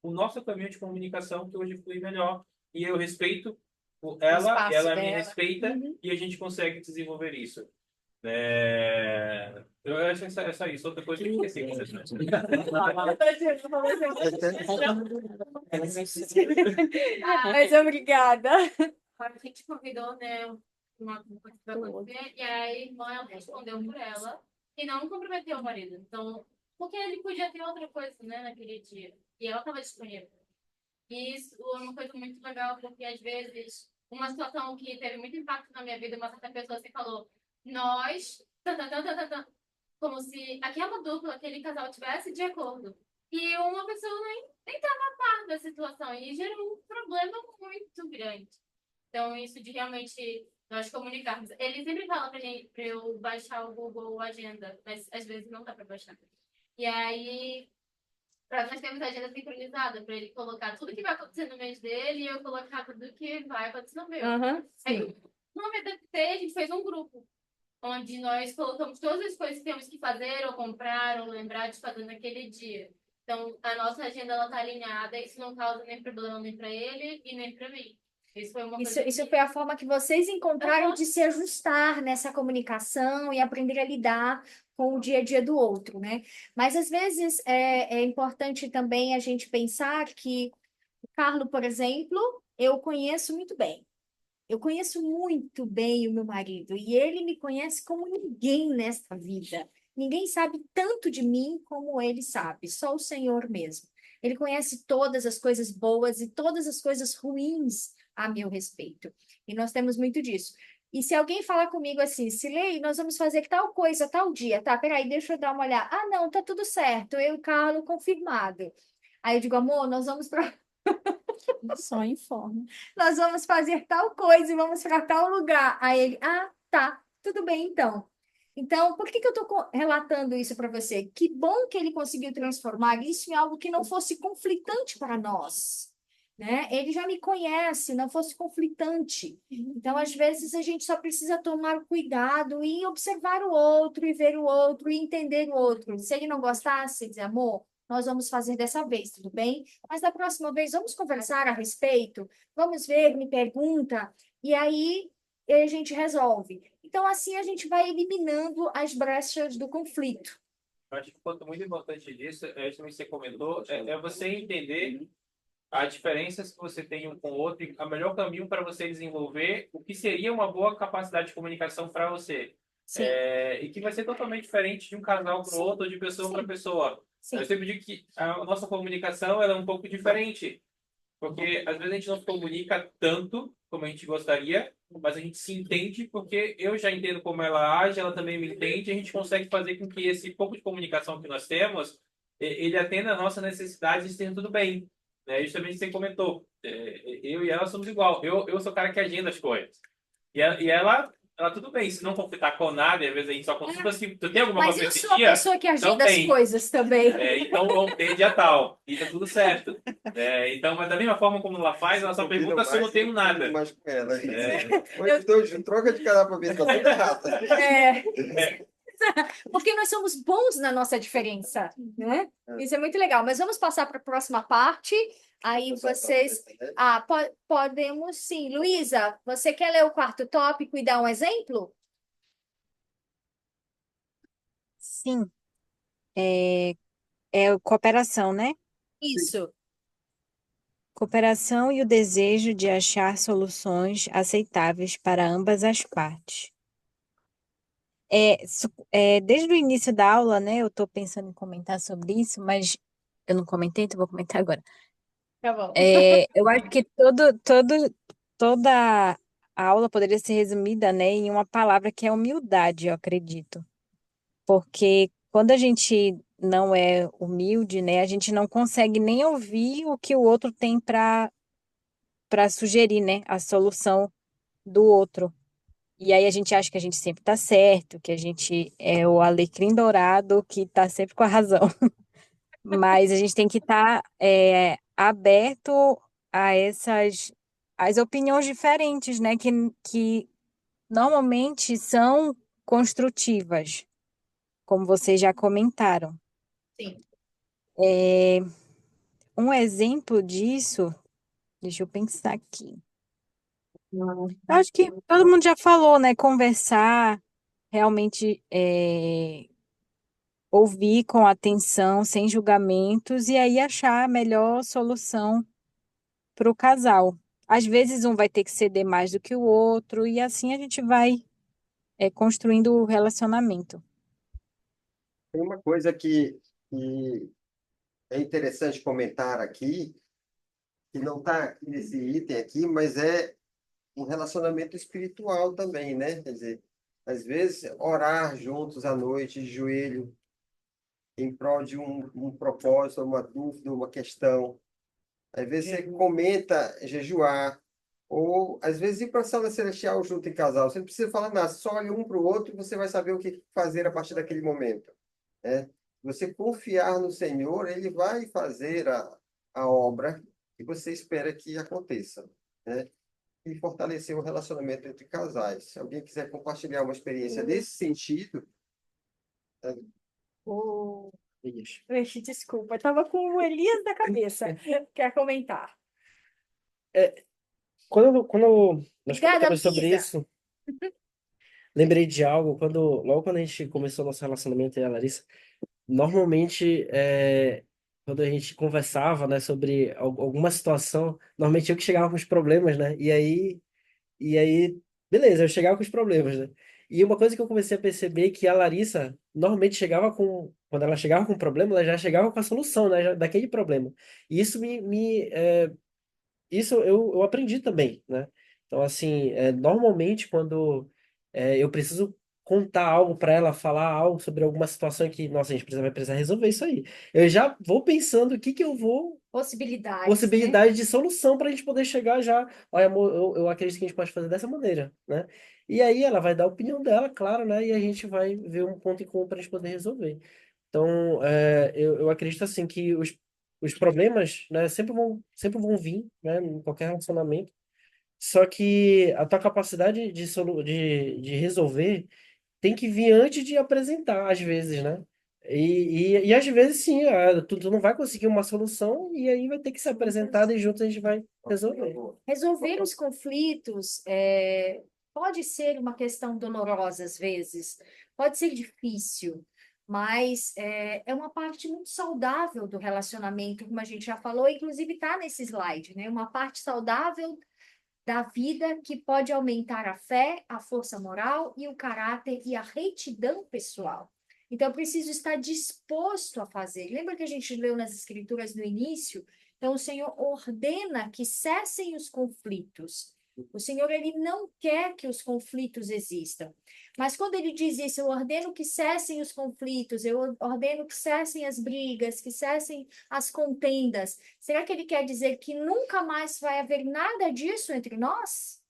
o nosso caminho de comunicação que hoje flui melhor. E eu respeito
O
ela, e
espaço
ela me
dela.
respeita,
Uhum.
e a gente consegue desenvolver isso. Eu acho que é só isso. Outra coisa que eu esqueci.
Mas obrigada.
A gente convidou, né, uma coisa pra acontecer, e aí a irmã ela respondeu por ela e não comprometeu o marido. Então, porque ele podia ter outra coisa, né, naquele dia. E ela estava disponível. E isso é uma coisa muito legal, porque às vezes, uma situação que teve muito impacto na minha vida, uma certa pessoa assim falou, nós, tan, tan, tan, tan, tan, tan, como se aquela dupla, aquele casal tivesse de acordo. E uma pessoa nem estava a par da situação, e gerou um problema muito grande. Então, isso de realmente nós comunicarmos. Ele sempre fala para eu baixar o Google Agenda, mas às vezes não dá para baixar. E aí, para nós termos a agenda sincronizada, para ele colocar tudo que vai acontecer no mês dele e eu colocar tudo que vai acontecer no meu.
Aham,
Aí,
sim.
no MDT, a gente fez um grupo, onde nós colocamos todas as coisas que temos que fazer, ou comprar, ou lembrar de fazer naquele dia. Então, a nossa agenda ela tá alinhada, isso não causa nem problema nem para ele e nem para mim. Isso foi uma
Isso,
coisa
isso
que...
foi a forma que vocês encontraram
Aham.
de se ajustar nessa comunicação e aprender a lidar com o dia a dia do outro, né? Mas às vezes é importante também a gente pensar que o Carlo, por exemplo, eu conheço muito bem. Eu conheço muito bem o meu marido e ele me conhece como ninguém nesta vida. Ninguém sabe tanto de mim como ele sabe, só o Senhor mesmo. Ele conhece todas as coisas boas e todas as coisas ruins a meu respeito. E nós temos muito disso. E se alguém falar comigo assim, Silei, nós vamos fazer tal coisa, tal dia, tá? Peraí, deixa eu dar uma olhada. Ah, não, tá tudo certo. Eu e o Carlos confirmado. Aí eu digo, amor, nós vamos para
Só informa.
nós vamos fazer tal coisa e vamos para tal lugar. Aí ele, ah, tá, tudo bem então. Então, por que que eu estou relatando isso para você? Que bom que ele conseguiu transformar isso em algo que não fosse conflitante para nós, né? Ele já me conhece, não fosse conflitante. Então, às vezes, a gente só precisa tomar cuidado e observar o outro, e ver o outro, e entender o outro. Se ele não gostasse, dizer, amor, nós vamos fazer dessa vez, tudo bem? Mas da próxima vez, vamos conversar a respeito? Vamos ver, me pergunta, e aí a gente resolve. Então, assim, a gente vai eliminando as brechas do conflito.
Eu acho que o ponto muito importante disso, isso que você comentou, é você entender as diferenças que você tem um com o outro e o melhor caminho para você desenvolver o que seria uma boa capacidade de comunicação para você.
Sim,
E que vai ser totalmente diferente de um casal para o
sim,
outro ou de pessoa para
sim,
pessoa. Eu
sim.
sempre digo que a nossa comunicação ela é um pouco diferente, porque às vezes a gente não se comunica tanto como a gente gostaria, mas a gente se entende porque eu já entendo como ela age, ela também me entende, e a gente consegue fazer com que esse pouco de comunicação que nós temos, ele atenda a nossa necessidade de ter tudo bem. Né? Justamente você comentou, eu e ela somos igual. Eu sou o cara que agenda as coisas. E ela tudo bem, se não conflitar com nada, às vezes a gente só consulta assim, tu tem alguma
Mas
coisa
eu
pra esse
sou a
dia?
pessoa que
Não
agenda as
tem.
coisas também.
Então vamos ter dia tal. E tá tudo certo. Então, mas da mesma forma como ela faz, ela só
Combina
pergunta se eu não
mais,
tenho nada.
mais com ela.
É,
Ou então, troca de canal para ver se tá tudo errado.
É, porque nós somos bons na nossa diferença, né? Isso é muito legal. Mas vamos passar para a próxima parte. Aí vocês. Ah, podemos sim. Luísa, você quer ler o quarto tópico e dar um exemplo?
Sim, é cooperação, né?
Isso.
Cooperação e o desejo de achar soluções aceitáveis para ambas as partes. Desde o início da aula, né, eu estou pensando em comentar sobre isso, mas eu não comentei, então vou comentar agora.
Tá bom.
Eu acho que toda a aula poderia ser resumida, né, em uma palavra que é humildade, eu acredito. Porque quando a gente não é humilde, né, a gente não consegue nem ouvir o que o outro tem para sugerir, né, a solução do outro. E aí a gente acha que a gente sempre está certo, que a gente é o alecrim dourado que está sempre com a razão. Mas a gente tem que estar aberto a essas as opiniões diferentes, né? Que normalmente são construtivas, como vocês já comentaram.
Sim.
Um exemplo disso, deixa eu pensar aqui. Eu acho que todo mundo já falou, né? Conversar, realmente ouvir com atenção, sem julgamentos, e aí achar a melhor solução para o casal. Às vezes um vai ter que ceder mais do que o outro, e assim a gente vai construindo o relacionamento.
Tem uma coisa que é interessante comentar aqui, que não está nesse item aqui, mas é um relacionamento espiritual também, né? Quer dizer, às vezes, orar juntos à noite, de joelho, em prol de um propósito, uma dúvida, uma questão. Às vezes você comenta jejuar, ou às vezes ir para a sala celestial junto em casal. Você não precisa falar nada, só olha um para o outro e você vai saber o que fazer a partir daquele momento, né? Você confiar no Senhor, Ele vai fazer a obra que você espera que aconteça, né? E fortalecer o relacionamento entre casais. Se alguém quiser compartilhar uma experiência nesse sentido, né?
O...
Isso.
Ixi, desculpa, eu estava com o Elias na cabeça. Quer comentar?
Quando nós
Obrigada,
comentamos sobre
Luísa.
isso, lembrei de algo, logo quando a gente começou nosso relacionamento, eu e a Larissa, normalmente, quando a gente conversava, né, sobre alguma situação, normalmente eu que chegava com os problemas, né? E aí, beleza, eu chegava com os problemas, né? E uma coisa que eu comecei a perceber é que a Larissa normalmente quando ela chegava com um problema, ela já chegava com a solução, né, daquele problema. E isso eu aprendi também, né? Então, assim, normalmente quando eu preciso contar algo para ela, falar algo sobre alguma situação que, nossa, a gente vai precisar resolver isso aí. Eu já vou pensando o que que eu vou
Possibilidades, né?
possibilidade de solução para a gente poder chegar já. Olha, amor, eu acredito que a gente pode fazer dessa maneira, né? E aí ela vai dar a opinião dela, claro, né? E a gente vai ver um ponto em comum para a gente poder resolver. Então, eu acredito assim que os problemas, né, sempre vão vir, né, em qualquer relacionamento. Só que a tua capacidade de resolver tem que vir antes de apresentar, às vezes, né? E às vezes, sim, tu não vai conseguir uma solução e aí vai ter que ser apresentado e juntos a gente vai resolver.
Resolver os conflitos pode ser uma questão dolorosa às vezes, pode ser difícil, mas é uma parte muito saudável do relacionamento, como a gente já falou, inclusive está nesse slide, né? Uma parte saudável da vida que pode aumentar a fé, a força moral e o caráter e a retidão pessoal. Então, eu preciso estar disposto a fazer. Lembra que a gente leu nas Escrituras no início? Então, o Senhor ordena que cessem os conflitos. O Senhor, ele não quer que os conflitos existam. Mas quando ele diz isso, eu ordeno que cessem os conflitos, eu ordeno que cessem as brigas, que cessem as contendas. Será que ele quer dizer que nunca mais vai haver nada disso entre nós?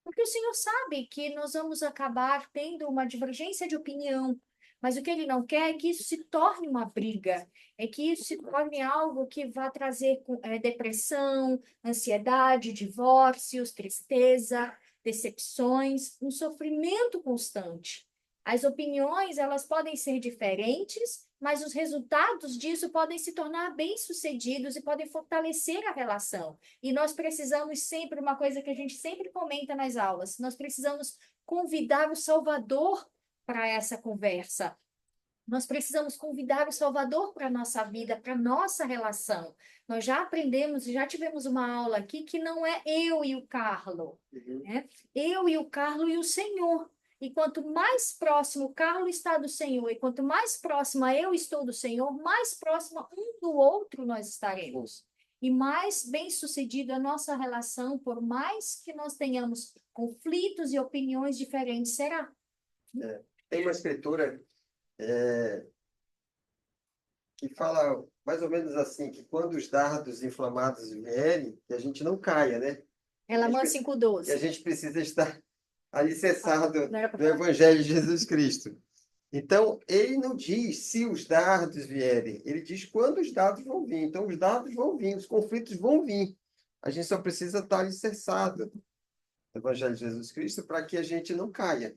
Porque o Senhor sabe que nós vamos acabar tendo uma divergência de opinião, mas o que ele não quer é que isso se torne uma briga, é que isso se torne algo que vá trazer depressão, ansiedade, divórcios, tristeza, decepções, um sofrimento constante. As opiniões, elas podem ser diferentes, mas os resultados disso podem se tornar bem-sucedidos e podem fortalecer a relação. E nós precisamos sempre, uma coisa que a gente sempre comenta nas aulas, nós precisamos convidar o Salvador para essa conversa. Nós precisamos convidar o Salvador para a nossa vida, para a nossa relação. Nós já aprendemos, já tivemos uma aula aqui que não é eu e o Carlo, né? Eu e o Carlo e o Senhor. E quanto mais próximo o Carlo está do Senhor, e quanto mais próxima eu estou do Senhor, mais próxima um do outro nós estaremos. E mais bem-sucedida a nossa relação, por mais que nós tenhamos conflitos e opiniões diferentes, será.
Tem uma escritura que fala mais ou menos assim, que quando os dardos inflamados vierem, que a gente não caia, né?
Ela manda
Que a
5:12.
gente precisa estar alicerçado
Não era pra
no
falar?
Evangelho de Jesus Cristo. Então, ele não diz se os dardos vierem, ele diz quando os dardos vão vir. Então, os dardos vão vir, os conflitos vão vir. A gente só precisa estar alicerçado no Evangelho de Jesus Cristo para que a gente não caia,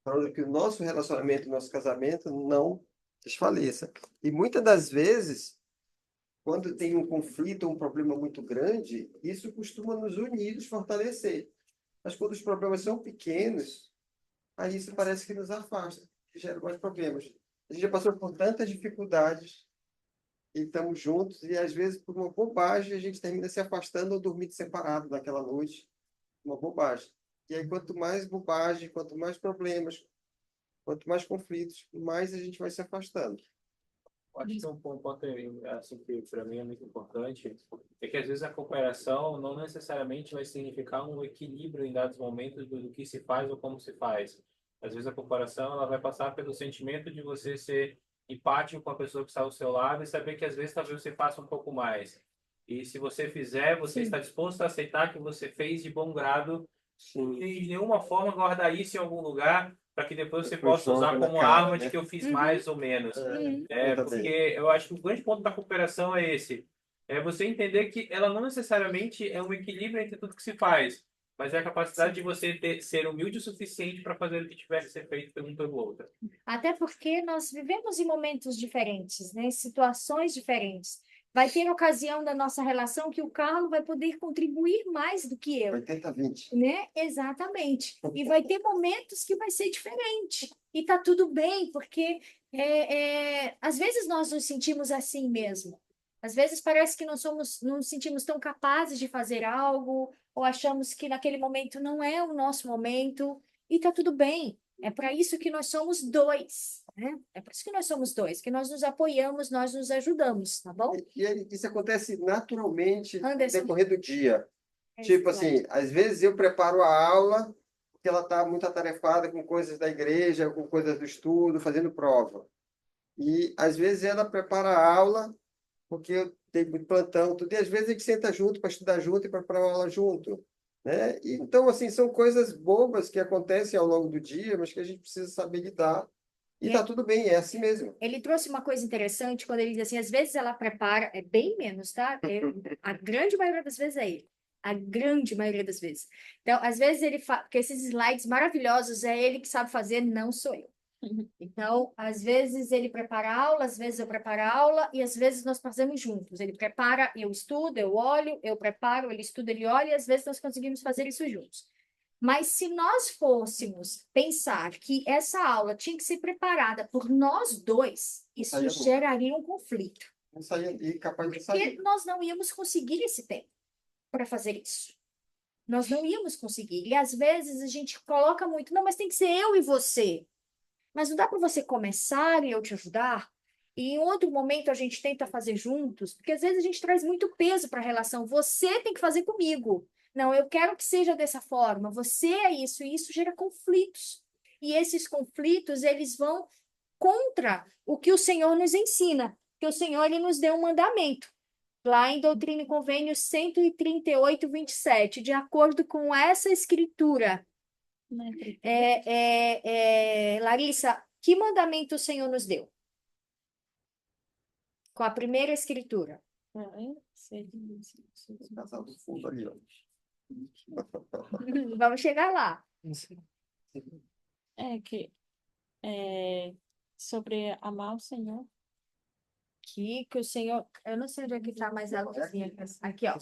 para que o nosso relacionamento, o nosso casamento não desfaleça. E muitas das vezes, quando tem um conflito, um problema muito grande, isso costuma nos unir, nos fortalecer. Mas quando os problemas são pequenos, aí isso parece que nos afasta, que gera mais problemas. A gente já passou por tantas dificuldades e estamos juntos, e às vezes, por uma bobagem, a gente termina se afastando ou dormindo separado naquela noite. Uma bobagem. E aí, quanto mais bobagem, quanto mais problemas, quanto mais conflitos, mais a gente vai se afastando.
Eu acho que um ponto assim, que para mim é muito importante é que às vezes a cooperação não necessariamente vai significar um equilíbrio em dados momentos do que se faz ou como se faz. Às vezes a cooperação ela vai passar pelo sentimento de você ser empático com a pessoa que está ao seu lado e saber que às vezes talvez você faça um pouco mais. E se você fizer, você está disposto a aceitar que você fez de bom grado e de nenhuma forma guardar isso em algum lugar para que depois você
Depois
possa usar
joga na
como
cara,
arma
né?
de que eu fiz mais ou menos. Porque eu acho que o grande ponto da cooperação é esse. É você entender que ela não necessariamente é um equilíbrio entre tudo que se faz, mas é a capacidade de você ser humilde o suficiente para fazer o que tiver que ser feito por um pelo outro.
Até porque nós vivemos em momentos diferentes, né? Situações diferentes. Vai ter ocasião da nossa relação que o Carlos vai poder contribuir mais do que eu.
80-20.
Né? Exatamente. E vai ter momentos que vai ser diferente. E tá tudo bem, porque às vezes nós nos sentimos assim mesmo. Às vezes parece que não nos sentimos tão capazes de fazer algo, ou achamos que naquele momento não é o nosso momento, e tá tudo bem. É para isso que nós somos dois, né? É por isso que nós somos dois, que nós nos apoiamos, nós nos ajudamos, tá bom?
E isso acontece naturalmente no
Anderson.
decorrer do dia. Tipo assim, às vezes eu preparo a aula porque ela está muito atarefada com coisas da igreja, com coisas do estudo, fazendo prova. E às vezes ela prepara a aula porque eu tenho muito plantão, tudo, e às vezes a gente senta junto para estudar junto e para preparar a aula junto, né? E, então, assim, são coisas bobas que acontecem ao longo do dia, mas que a gente precisa saber lidar. E tá tudo bem, é assim mesmo.
Ele trouxe uma coisa interessante quando ele diz assim, às vezes ela prepara, é bem menos, tá? A grande maioria das vezes é ele. A grande maioria das vezes. Então, às vezes ele fala, porque esses slides maravilhosos é ele que sabe fazer, não sou eu. Então, às vezes ele prepara a aula, às vezes eu preparo a aula e às vezes nós fazemos juntos. Ele prepara, eu estudo, eu olho, eu preparo, ele estuda, ele olha e às vezes nós conseguimos fazer isso juntos. Mas se nós fôssemos pensar que essa aula tinha que ser preparada por nós dois, isso geraria um conflito.
Não saía, e capaz de
Porque
sair.
nós não íamos conseguir esse tempo para fazer isso. Nós não íamos conseguir. E às vezes a gente coloca muito, não, mas tem que ser eu e você. Mas não dá para você começar e eu te ajudar? E em outro momento a gente tenta fazer juntos, porque às vezes a gente traz muito peso para a relação. Você tem que fazer comigo. Não, eu quero que seja dessa forma. Você é isso, e isso gera conflitos. E esses conflitos, eles vão contra o que o Senhor nos ensina. Porque o Senhor, ele nos deu um mandamento. Lá em Doutrina e Convênios 138, 27, de acordo com essa escritura. Larissa, que mandamento o Senhor nos deu? Com a primeira escritura.
Casal do fundo ali, ó.
Vamos chegar lá.
Sobre amar o Senhor.
Que o Senhor... Eu não sei onde é que está mais a luzinha. Aqui, ó.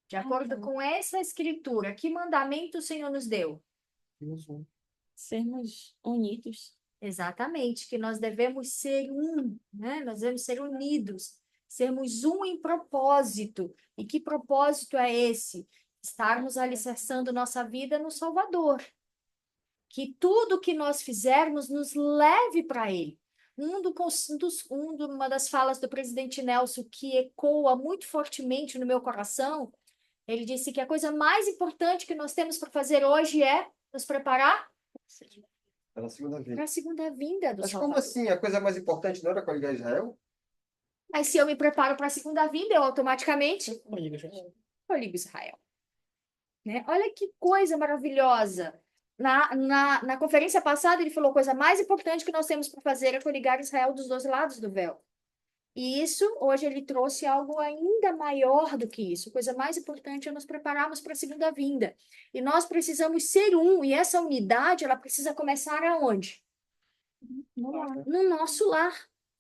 De acordo com essa escritura, que mandamento o Senhor nos deu?
Sermos unidos.
Exatamente, que nós devemos ser um, né? Nós devemos ser unidos, sermos um em propósito. E que propósito é esse? Estarmos alicerçando nossa vida no Salvador. Que tudo que nós fizermos nos leve para Ele. Uma das falas do presidente Nelson que ecoa muito fortemente no meu coração, ele disse que a coisa mais importante que nós temos para fazer hoje é nos preparar
Para a segunda vinda.
para a segunda vinda do
Mas
Salvador.
como assim? A coisa mais importante não era coligar Israel?
Mas se eu me preparo para a segunda vinda, eu automaticamente coligo Israel. Né? Olha que coisa maravilhosa. Na conferência passada, ele falou a coisa mais importante que nós temos para fazer é coligar Israel dos dois lados do véu. E isso, hoje, ele trouxe algo ainda maior do que isso. A coisa mais importante é nos prepararmos para a segunda vinda. E nós precisamos ser um, e essa unidade, ela precisa começar aonde? No nosso lar.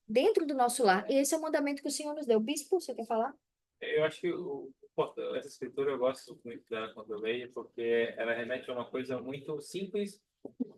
dentro do nosso lar. Esse é o mandamento que o Senhor nos deu. Bispo, você quer falar?
Eu acho que essa escritura eu gosto muito dela quando eu leio, porque ela remete a uma coisa muito simples,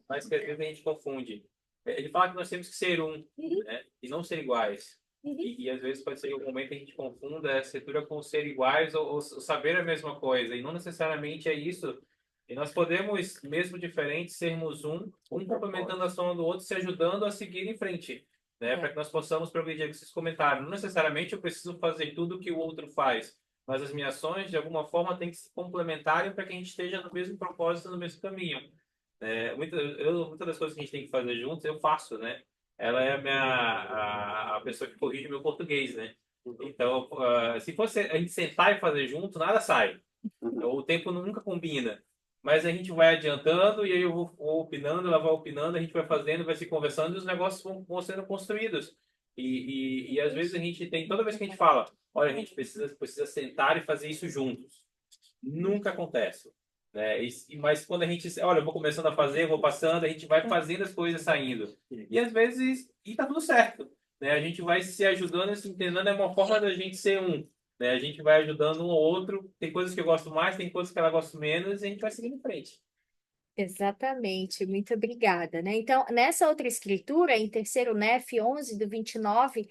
mas que às vezes a gente confunde. Ele fala que nós temos que ser um, né? E não ser iguais. E às vezes pode ser que em algum momento a gente confunda a escritura com ser iguais ou saber a mesma coisa. E não necessariamente é isso. E nós podemos, mesmo diferentes, sermos um complementando a ação do outro, se ajudando a seguir em frente, né? Para que nós possamos progredir com esses comentários. Não necessariamente eu preciso fazer tudo o que o outro faz, mas as minhas ações, de alguma forma, têm que se complementarem para que a gente esteja no mesmo propósito, no mesmo caminho. Muitas das coisas que a gente tem que fazer juntos, eu faço, né? Ela é a pessoa que corrige meu português, né? Então, se fosse a gente sentar e fazer junto, nada sai. O tempo nunca combina. Mas a gente vai adiantando e aí eu vou opinando, ela vai opinando, a gente vai fazendo, vai se conversando e os negócios vão sendo construídos. E às vezes a gente tem, toda vez que a gente fala, olha, a gente precisa sentar e fazer isso juntos. Nunca acontece. Né? Mas quando a gente, olha, eu vou começando a fazer, vou passando, a gente vai fazendo as coisas saindo. E às vezes, e tá tudo certo. Né? A gente vai se ajudando, se entendendo, é uma forma da gente ser um. Né? A gente vai ajudando um ao outro. Tem coisas que eu gosto mais, tem coisas que ela gosta menos, e a gente vai seguindo em frente.
Exatamente, muito obrigada, né? Então, nessa outra escritura, em terceiro Nef 11, do 29,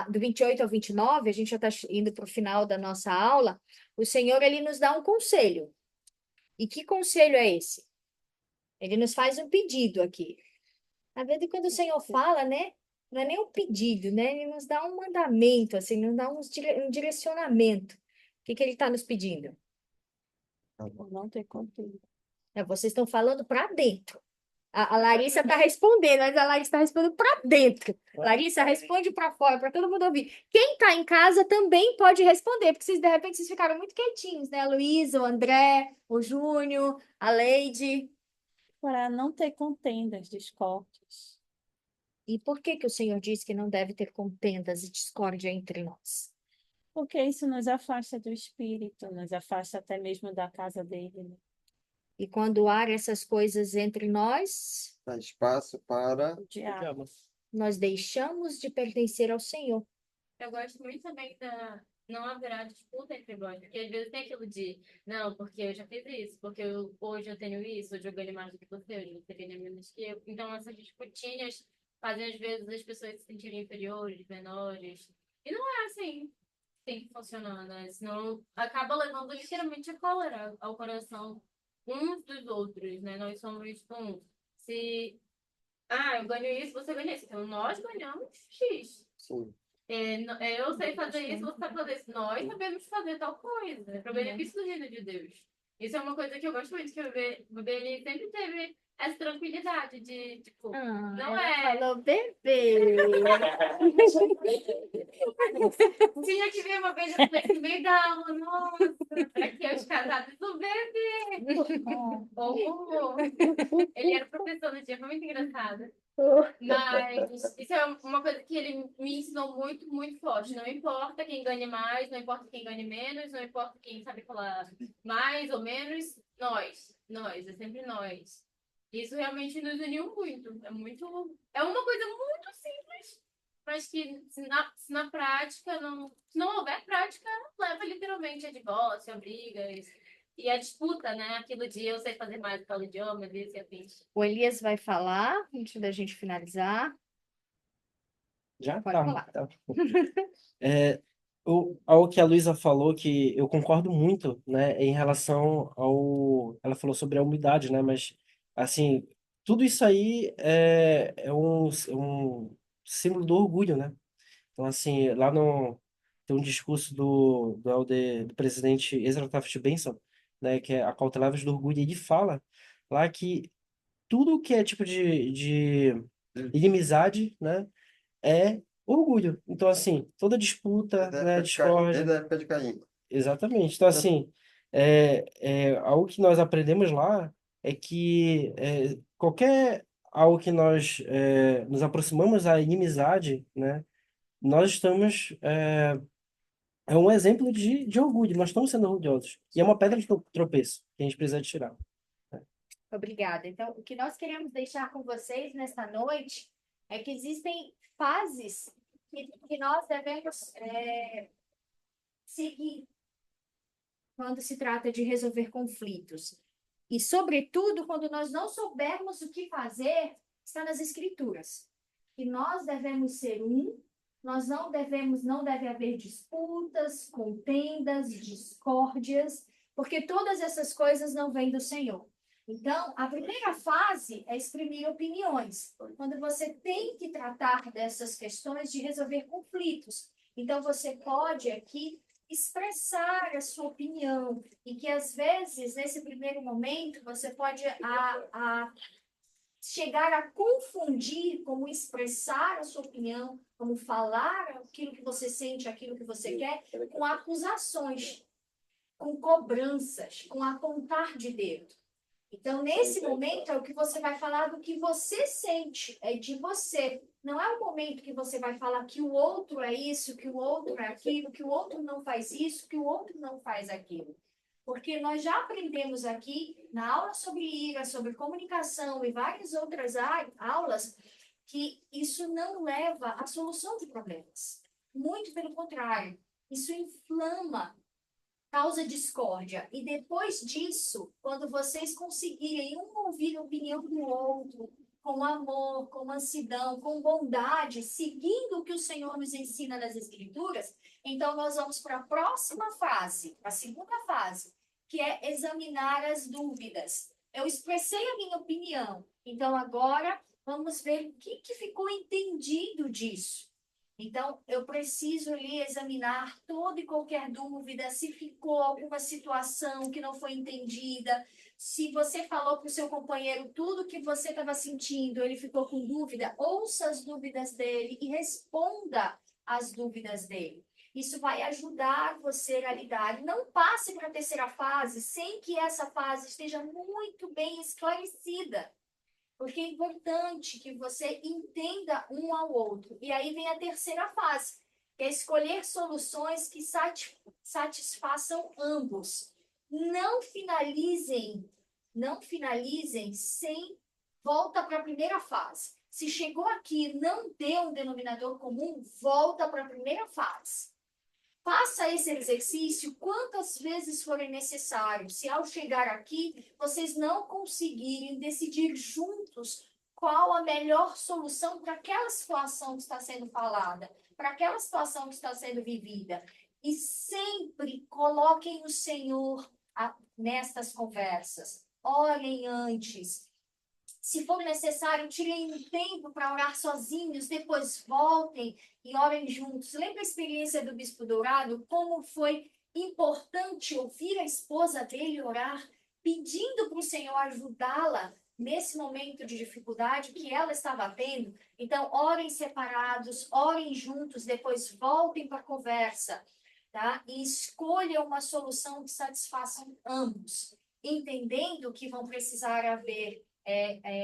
do 28 ao 29, a gente já está indo para o final da nossa aula, o Senhor, ele nos dá um conselho. E que conselho é esse? Ele nos faz um pedido aqui. Na verdade, quando o Senhor fala, né? Não é nem um pedido, né? Ele nos dá um mandamento, assim, nos dá um direcionamento. O que ele está nos pedindo?
Não ter conteúdo.
Vocês estão falando para dentro. A Larissa está respondendo, mas a Larissa está respondendo para dentro. Larissa, responde para fora, para todo mundo ouvir. Quem está em casa também pode responder, porque vocês, de repente, vocês ficaram muito quietinhos, né? A Luísa, o André, o Júnior, a Leide.
Para não ter contendas, discórdias.
E por que o Senhor diz que não deve ter contendas e discórdia entre nós?
Porque isso nos afasta do Espírito, nos afasta até mesmo da casa dele. Né?
E quando há essas coisas entre nós,
Dá espaço para
O diabo.
nós deixamos de pertencer ao Senhor.
Eu gosto muito também da não haverá disputa entre nós, porque às vezes tem aquilo de, não, porque eu já fiz isso, porque hoje eu tenho isso, hoje eu ganho mais do que você, hoje você ganha menos que eu. Então essas disputinhas fazem às vezes as pessoas se sentirem inferiores, menores. E não é assim que tem que funcionar, né? Senão acaba levando literalmente a cólera ao coração uns dos outros, né? Nós somos um. Se, eu ganho isso, você ganha isso. Então nós ganhamos X.
sim.
Eu sei fazer isso, você sabe fazer isso. Nós sabemos fazer tal coisa, para o benefício do reino de Deus. Isso é uma coisa que eu gosto muito, que o bebê ele sempre teve essa tranquilidade de, tipo, não
ela
é.
falou bebê.
Tinha que ver uma vez eu falei no meio da aula, nossa, aqui é os casados do bebê. Oh, ele era professor no dia, foi muito engraçado. Mas isso é uma coisa que ele me ensinou muito, muito forte. Não importa quem ganhe mais, não importa quem ganhe menos, não importa quem sabe falar mais ou menos, nós, é sempre nós. Isso realmente nos uniu muito. É uma coisa muito simples, mas que se na prática, se não houver prática, leva literalmente a divórcio, a brigas. E a disputa, né? Aquilo de eu sei fazer mais do que o idioma, desse e afins.
O Elias vai falar, antes da gente finalizar.
Já?
Pode falar.
Tá. Algo que a Luísa falou que eu concordo muito, né, em relação ao... Ela falou sobre a humildade, né, mas, assim, tudo isso aí é um símbolo do orgulho, né? Então, assim, lá no... Tem um discurso do presidente Ezra Taft Benson, né, que é a cautelavas do orgulho, e ele fala lá que tudo que é tipo de inimizade, né, é orgulho. Então, assim, toda disputa, né,
Desde
discórdia.
a época de Caim.
Exatamente. Então, assim, algo que nós aprendemos lá é que qualquer algo que nós nos aproximamos da inimizade, né, nós estamos. É um exemplo de orgulho, nós estamos sendo orgulhosos. E é uma pedra de tropeço que a gente precisa tirar.
Obrigada. Então, o que nós queremos deixar com vocês nesta noite é que existem fases que nós devemos seguir quando se trata de resolver conflitos. E, sobretudo, quando nós não soubermos o que fazer, está nas Escrituras. E nós devemos ser um, nós não deve haver disputas, contendas, discórdias, porque todas essas coisas não vêm do Senhor. Então, a primeira fase é exprimir opiniões, quando você tem que tratar dessas questões de resolver conflitos. Então, você pode aqui expressar a sua opinião, e que às vezes, nesse primeiro momento, você pode chegar a confundir como expressar a sua opinião, como falar aquilo que você sente, aquilo que você quer, com acusações, com cobranças, com apontar de dedo. Então, nesse momento, é o que você vai falar do que você sente, é de você. Não é o momento que você vai falar que o outro é isso, que o outro é aquilo, que o outro não faz isso, que o outro não faz aquilo. Porque nós já aprendemos aqui, na aula sobre ira, sobre comunicação e várias outras aulas, que isso não leva à solução de problemas. Muito pelo contrário, isso inflama, causa discórdia. E depois disso, quando vocês conseguirem um ouvir a opinião do outro, com amor, com mansidão, com bondade, seguindo o que o Senhor nos ensina nas Escrituras, então nós vamos para a próxima fase, a segunda fase, que é examinar as dúvidas. Eu expressei a minha opinião, então agora vamos ver o que ficou entendido disso. Então, eu preciso ali examinar toda e qualquer dúvida, se ficou alguma situação que não foi entendida, se você falou para o seu companheiro tudo que você estava sentindo, ele ficou com dúvida, ouça as dúvidas dele e responda às dúvidas dele. Isso vai ajudar você a lidar. Não passe para a terceira fase sem que essa fase esteja muito bem esclarecida. Porque é importante que você entenda um ao outro. E aí vem a terceira fase, que é escolher soluções que satisfaçam ambos. Não finalizem sem volta para a primeira fase. Se chegou aqui e não deu um denominador comum, volta para a primeira fase. Faça esse exercício quantas vezes forem necessário. Se ao chegar aqui, vocês não conseguirem decidir juntos qual a melhor solução para aquela situação que está sendo falada, para aquela situação que está sendo vivida. E sempre coloquem o Senhor nestas conversas. Orem antes. Se for necessário, tirem um tempo para orar sozinhos, depois voltem e orem juntos. Lembra a experiência do Bispo Dourado? Como foi importante ouvir a esposa dele orar, pedindo para o Senhor ajudá-la nesse momento de dificuldade que ela estava tendo. Então, orem separados, orem juntos, depois voltem para a conversa, tá? E escolham uma solução que satisfaça ambos, entendendo que vão precisar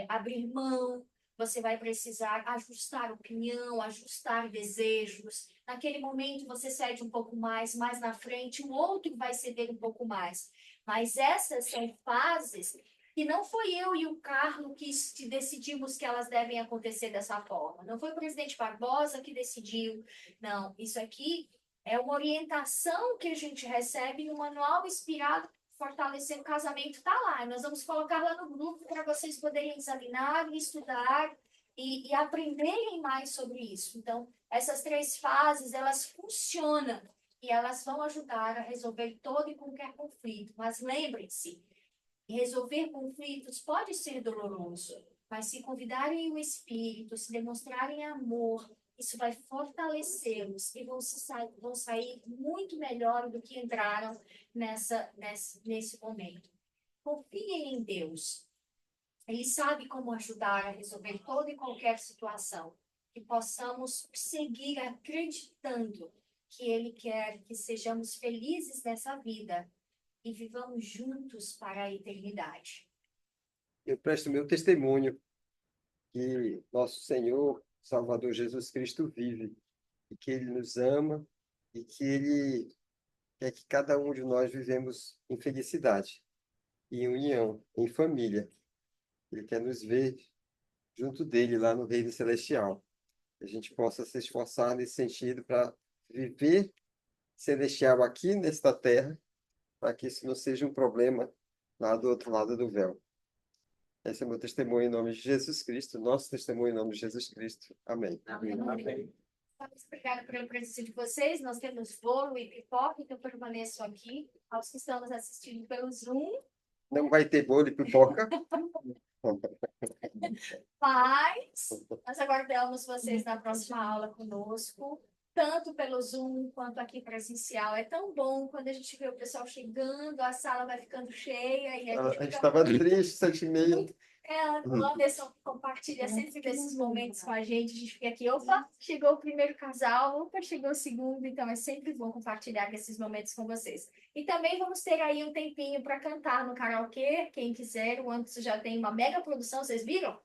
abrir mão, você vai precisar ajustar opinião, ajustar desejos. Naquele momento você cede um pouco mais na frente o outro vai ceder um pouco mais. Mas essas são fases que não foi eu e o Carlos que decidimos que elas devem acontecer dessa forma. Não foi o presidente Barbosa que decidiu. Não, isso aqui é uma orientação que a gente recebe no manual inspirado Fortalecer o Casamento, está lá. Nós vamos colocar lá no grupo para vocês poderem examinar, estudar e aprenderem mais sobre isso. Então, essas três fases, elas funcionam e elas vão ajudar a resolver todo e qualquer conflito. Mas lembrem-se, resolver conflitos pode ser doloroso, mas se convidarem o Espírito, se demonstrarem amor, isso vai fortalecê-los e vão sair muito melhor do que entraram nesse momento. Confiem em Deus. Ele sabe como ajudar a resolver toda e qualquer situação. Que possamos seguir acreditando que Ele quer que sejamos felizes nessa vida e vivamos juntos para a eternidade.
Eu presto meu testemunho que nosso Senhor, Salvador Jesus Cristo vive e que Ele nos ama e que Ele quer que cada um de nós vivemos em felicidade, em união, em família. Ele quer nos ver junto dele lá no Reino Celestial. Que a gente possa se esforçar nesse sentido para viver celestial aqui nesta terra, para que isso não seja um problema lá do outro lado do véu. Esse é o meu testemunho em nome de Jesus Cristo, nosso testemunho em nome de Jesus Cristo. Amém.
Amém.
Obrigada pela presença de vocês. Nós temos bolo e pipoca, então permaneçam aqui. Aos que estão nos assistindo pelo Zoom,
Não vai ter bolo e pipoca.
mas nós aguardamos vocês na próxima aula conosco, tanto pelo Zoom quanto aqui presencial. É tão bom quando a gente vê o pessoal chegando, a sala vai ficando cheia e a
A
gente
gente
fica
estava triste, 7h30.
o Anderson compartilha sempre desses momentos com a gente fica aqui, opa, chegou o primeiro casal, opa, chegou o segundo, então é sempre bom compartilhar esses momentos com vocês. E também vamos ter aí um tempinho para cantar no karaokê, quem quiser, o Anderson já tem uma mega produção, vocês viram?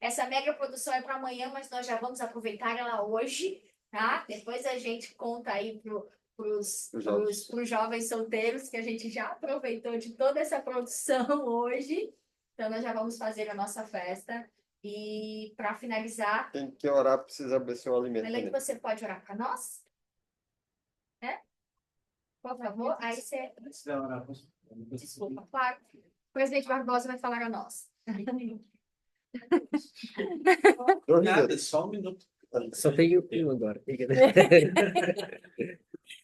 Essa mega produção é para amanhã, mas nós já vamos aproveitar ela hoje, tá? Depois a gente conta aí pros jovens solteiros, que a gente já aproveitou de toda essa produção hoje. Então, nós já vamos fazer a nossa festa. E, para finalizar,
Quem quer orar precisa abençoar o alimento
Elaine,
também.
você pode orar para nós? Né? Por favor. Aí você... Desculpa, claro. O presidente Barbosa vai falar a nós.
Nada, só um minuto.
Só tenho um agora.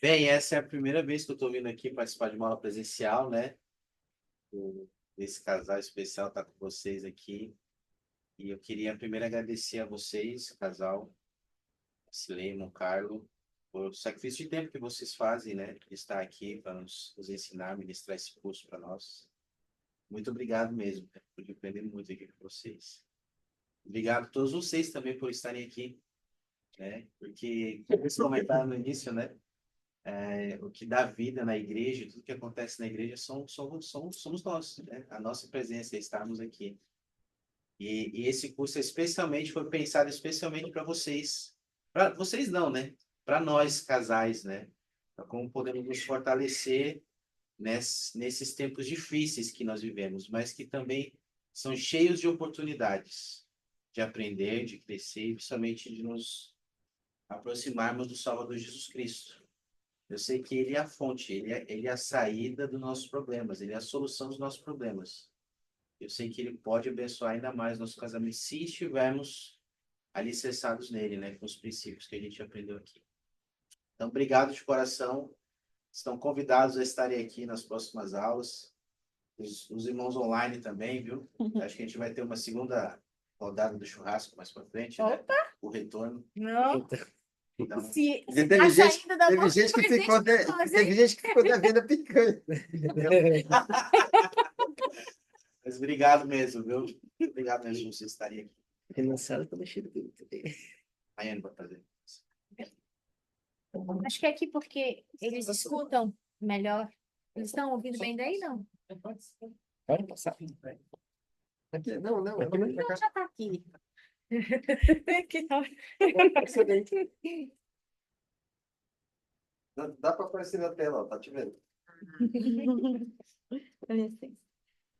Bem, essa é a primeira vez que eu estou vindo aqui participar de uma aula presencial, né? Esse casal especial tá com vocês aqui. E eu queria primeiro agradecer a vocês, casal, Silene, Carlo, por sacrifício de tempo que vocês fazem, né? De estar aqui para nos ensinar, ministrar esse curso para nós. Muito obrigado mesmo, né? Pude aprender muito aqui com vocês. Obrigado a todos vocês também por estarem aqui, né? Porque, como vocês comentaram no início, né? O que dá vida na igreja, tudo que acontece na igreja somos nós, né? A nossa presença, estarmos aqui. E esse curso foi pensado especialmente para vocês. Para vocês não, né? Para nós, casais, né? Pra como podemos nos fortalecer nesses tempos difíceis que nós vivemos, mas que também são cheios de oportunidades de aprender, de crescer e principalmente de nos aproximarmos do Salvador Jesus Cristo. Eu sei que Ele é a fonte, ele é a saída dos nossos problemas, Ele é a solução dos nossos problemas. Eu sei que Ele pode abençoar ainda mais nosso casamento se estivermos alicerçados nele, né, com os princípios que a gente aprendeu aqui. Então, obrigado de coração. Estão convidados a estarem aqui nas próximas aulas. Os irmãos online também, viu? Acho que a gente vai ter uma segunda rodada do churrasco mais para frente, né? O retorno.
Não.
Então,
Se
Teve
tá
gente,
saindo da
teve
boca
gente
do
que
presidente
ficou
Barbosa, hein?
teve gente que ficou devendo a picanha.
mas obrigado mesmo, viu? Obrigado mesmo por vocês estarem aqui.
Financiado pelo Chico.
Amanhã vai fazer.
Acho que é aqui porque eles escutam melhor. Eles estão ouvindo bem daí, não?
Pode passar.
Aqui, não.
Aqui não.
Então já tá aqui. Que tal?
Dá para aparecer na tela, ó, tá te vendo?
Com licença.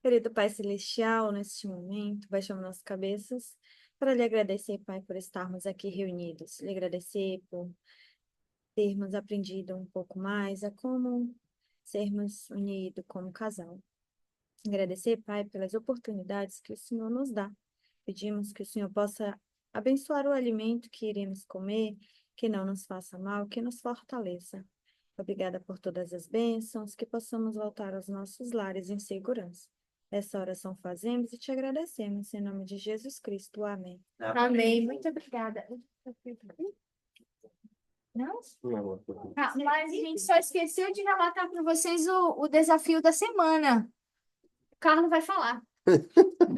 Querido Pai Celestial, neste momento, baixamos nossas cabeças para lhe agradecer, Pai, por estarmos aqui reunidos. Lhe agradecer por termos aprendido um pouco mais a como sermos unidos como casal. Agradecer, Pai, pelas oportunidades que o Senhor nos dá. Pedimos que o Senhor possa abençoar o alimento que iremos comer, que não nos faça mal, que nos fortaleça. Obrigada por todas as bênçãos, que possamos voltar aos nossos lares em segurança. Essa oração fazemos e te agradecemos, em nome de Jesus Cristo. Amém.
Amém. Muito obrigada. Não? Ah, mas a gente só esqueceu de relatar para vocês o desafio da semana. O Carlos vai falar.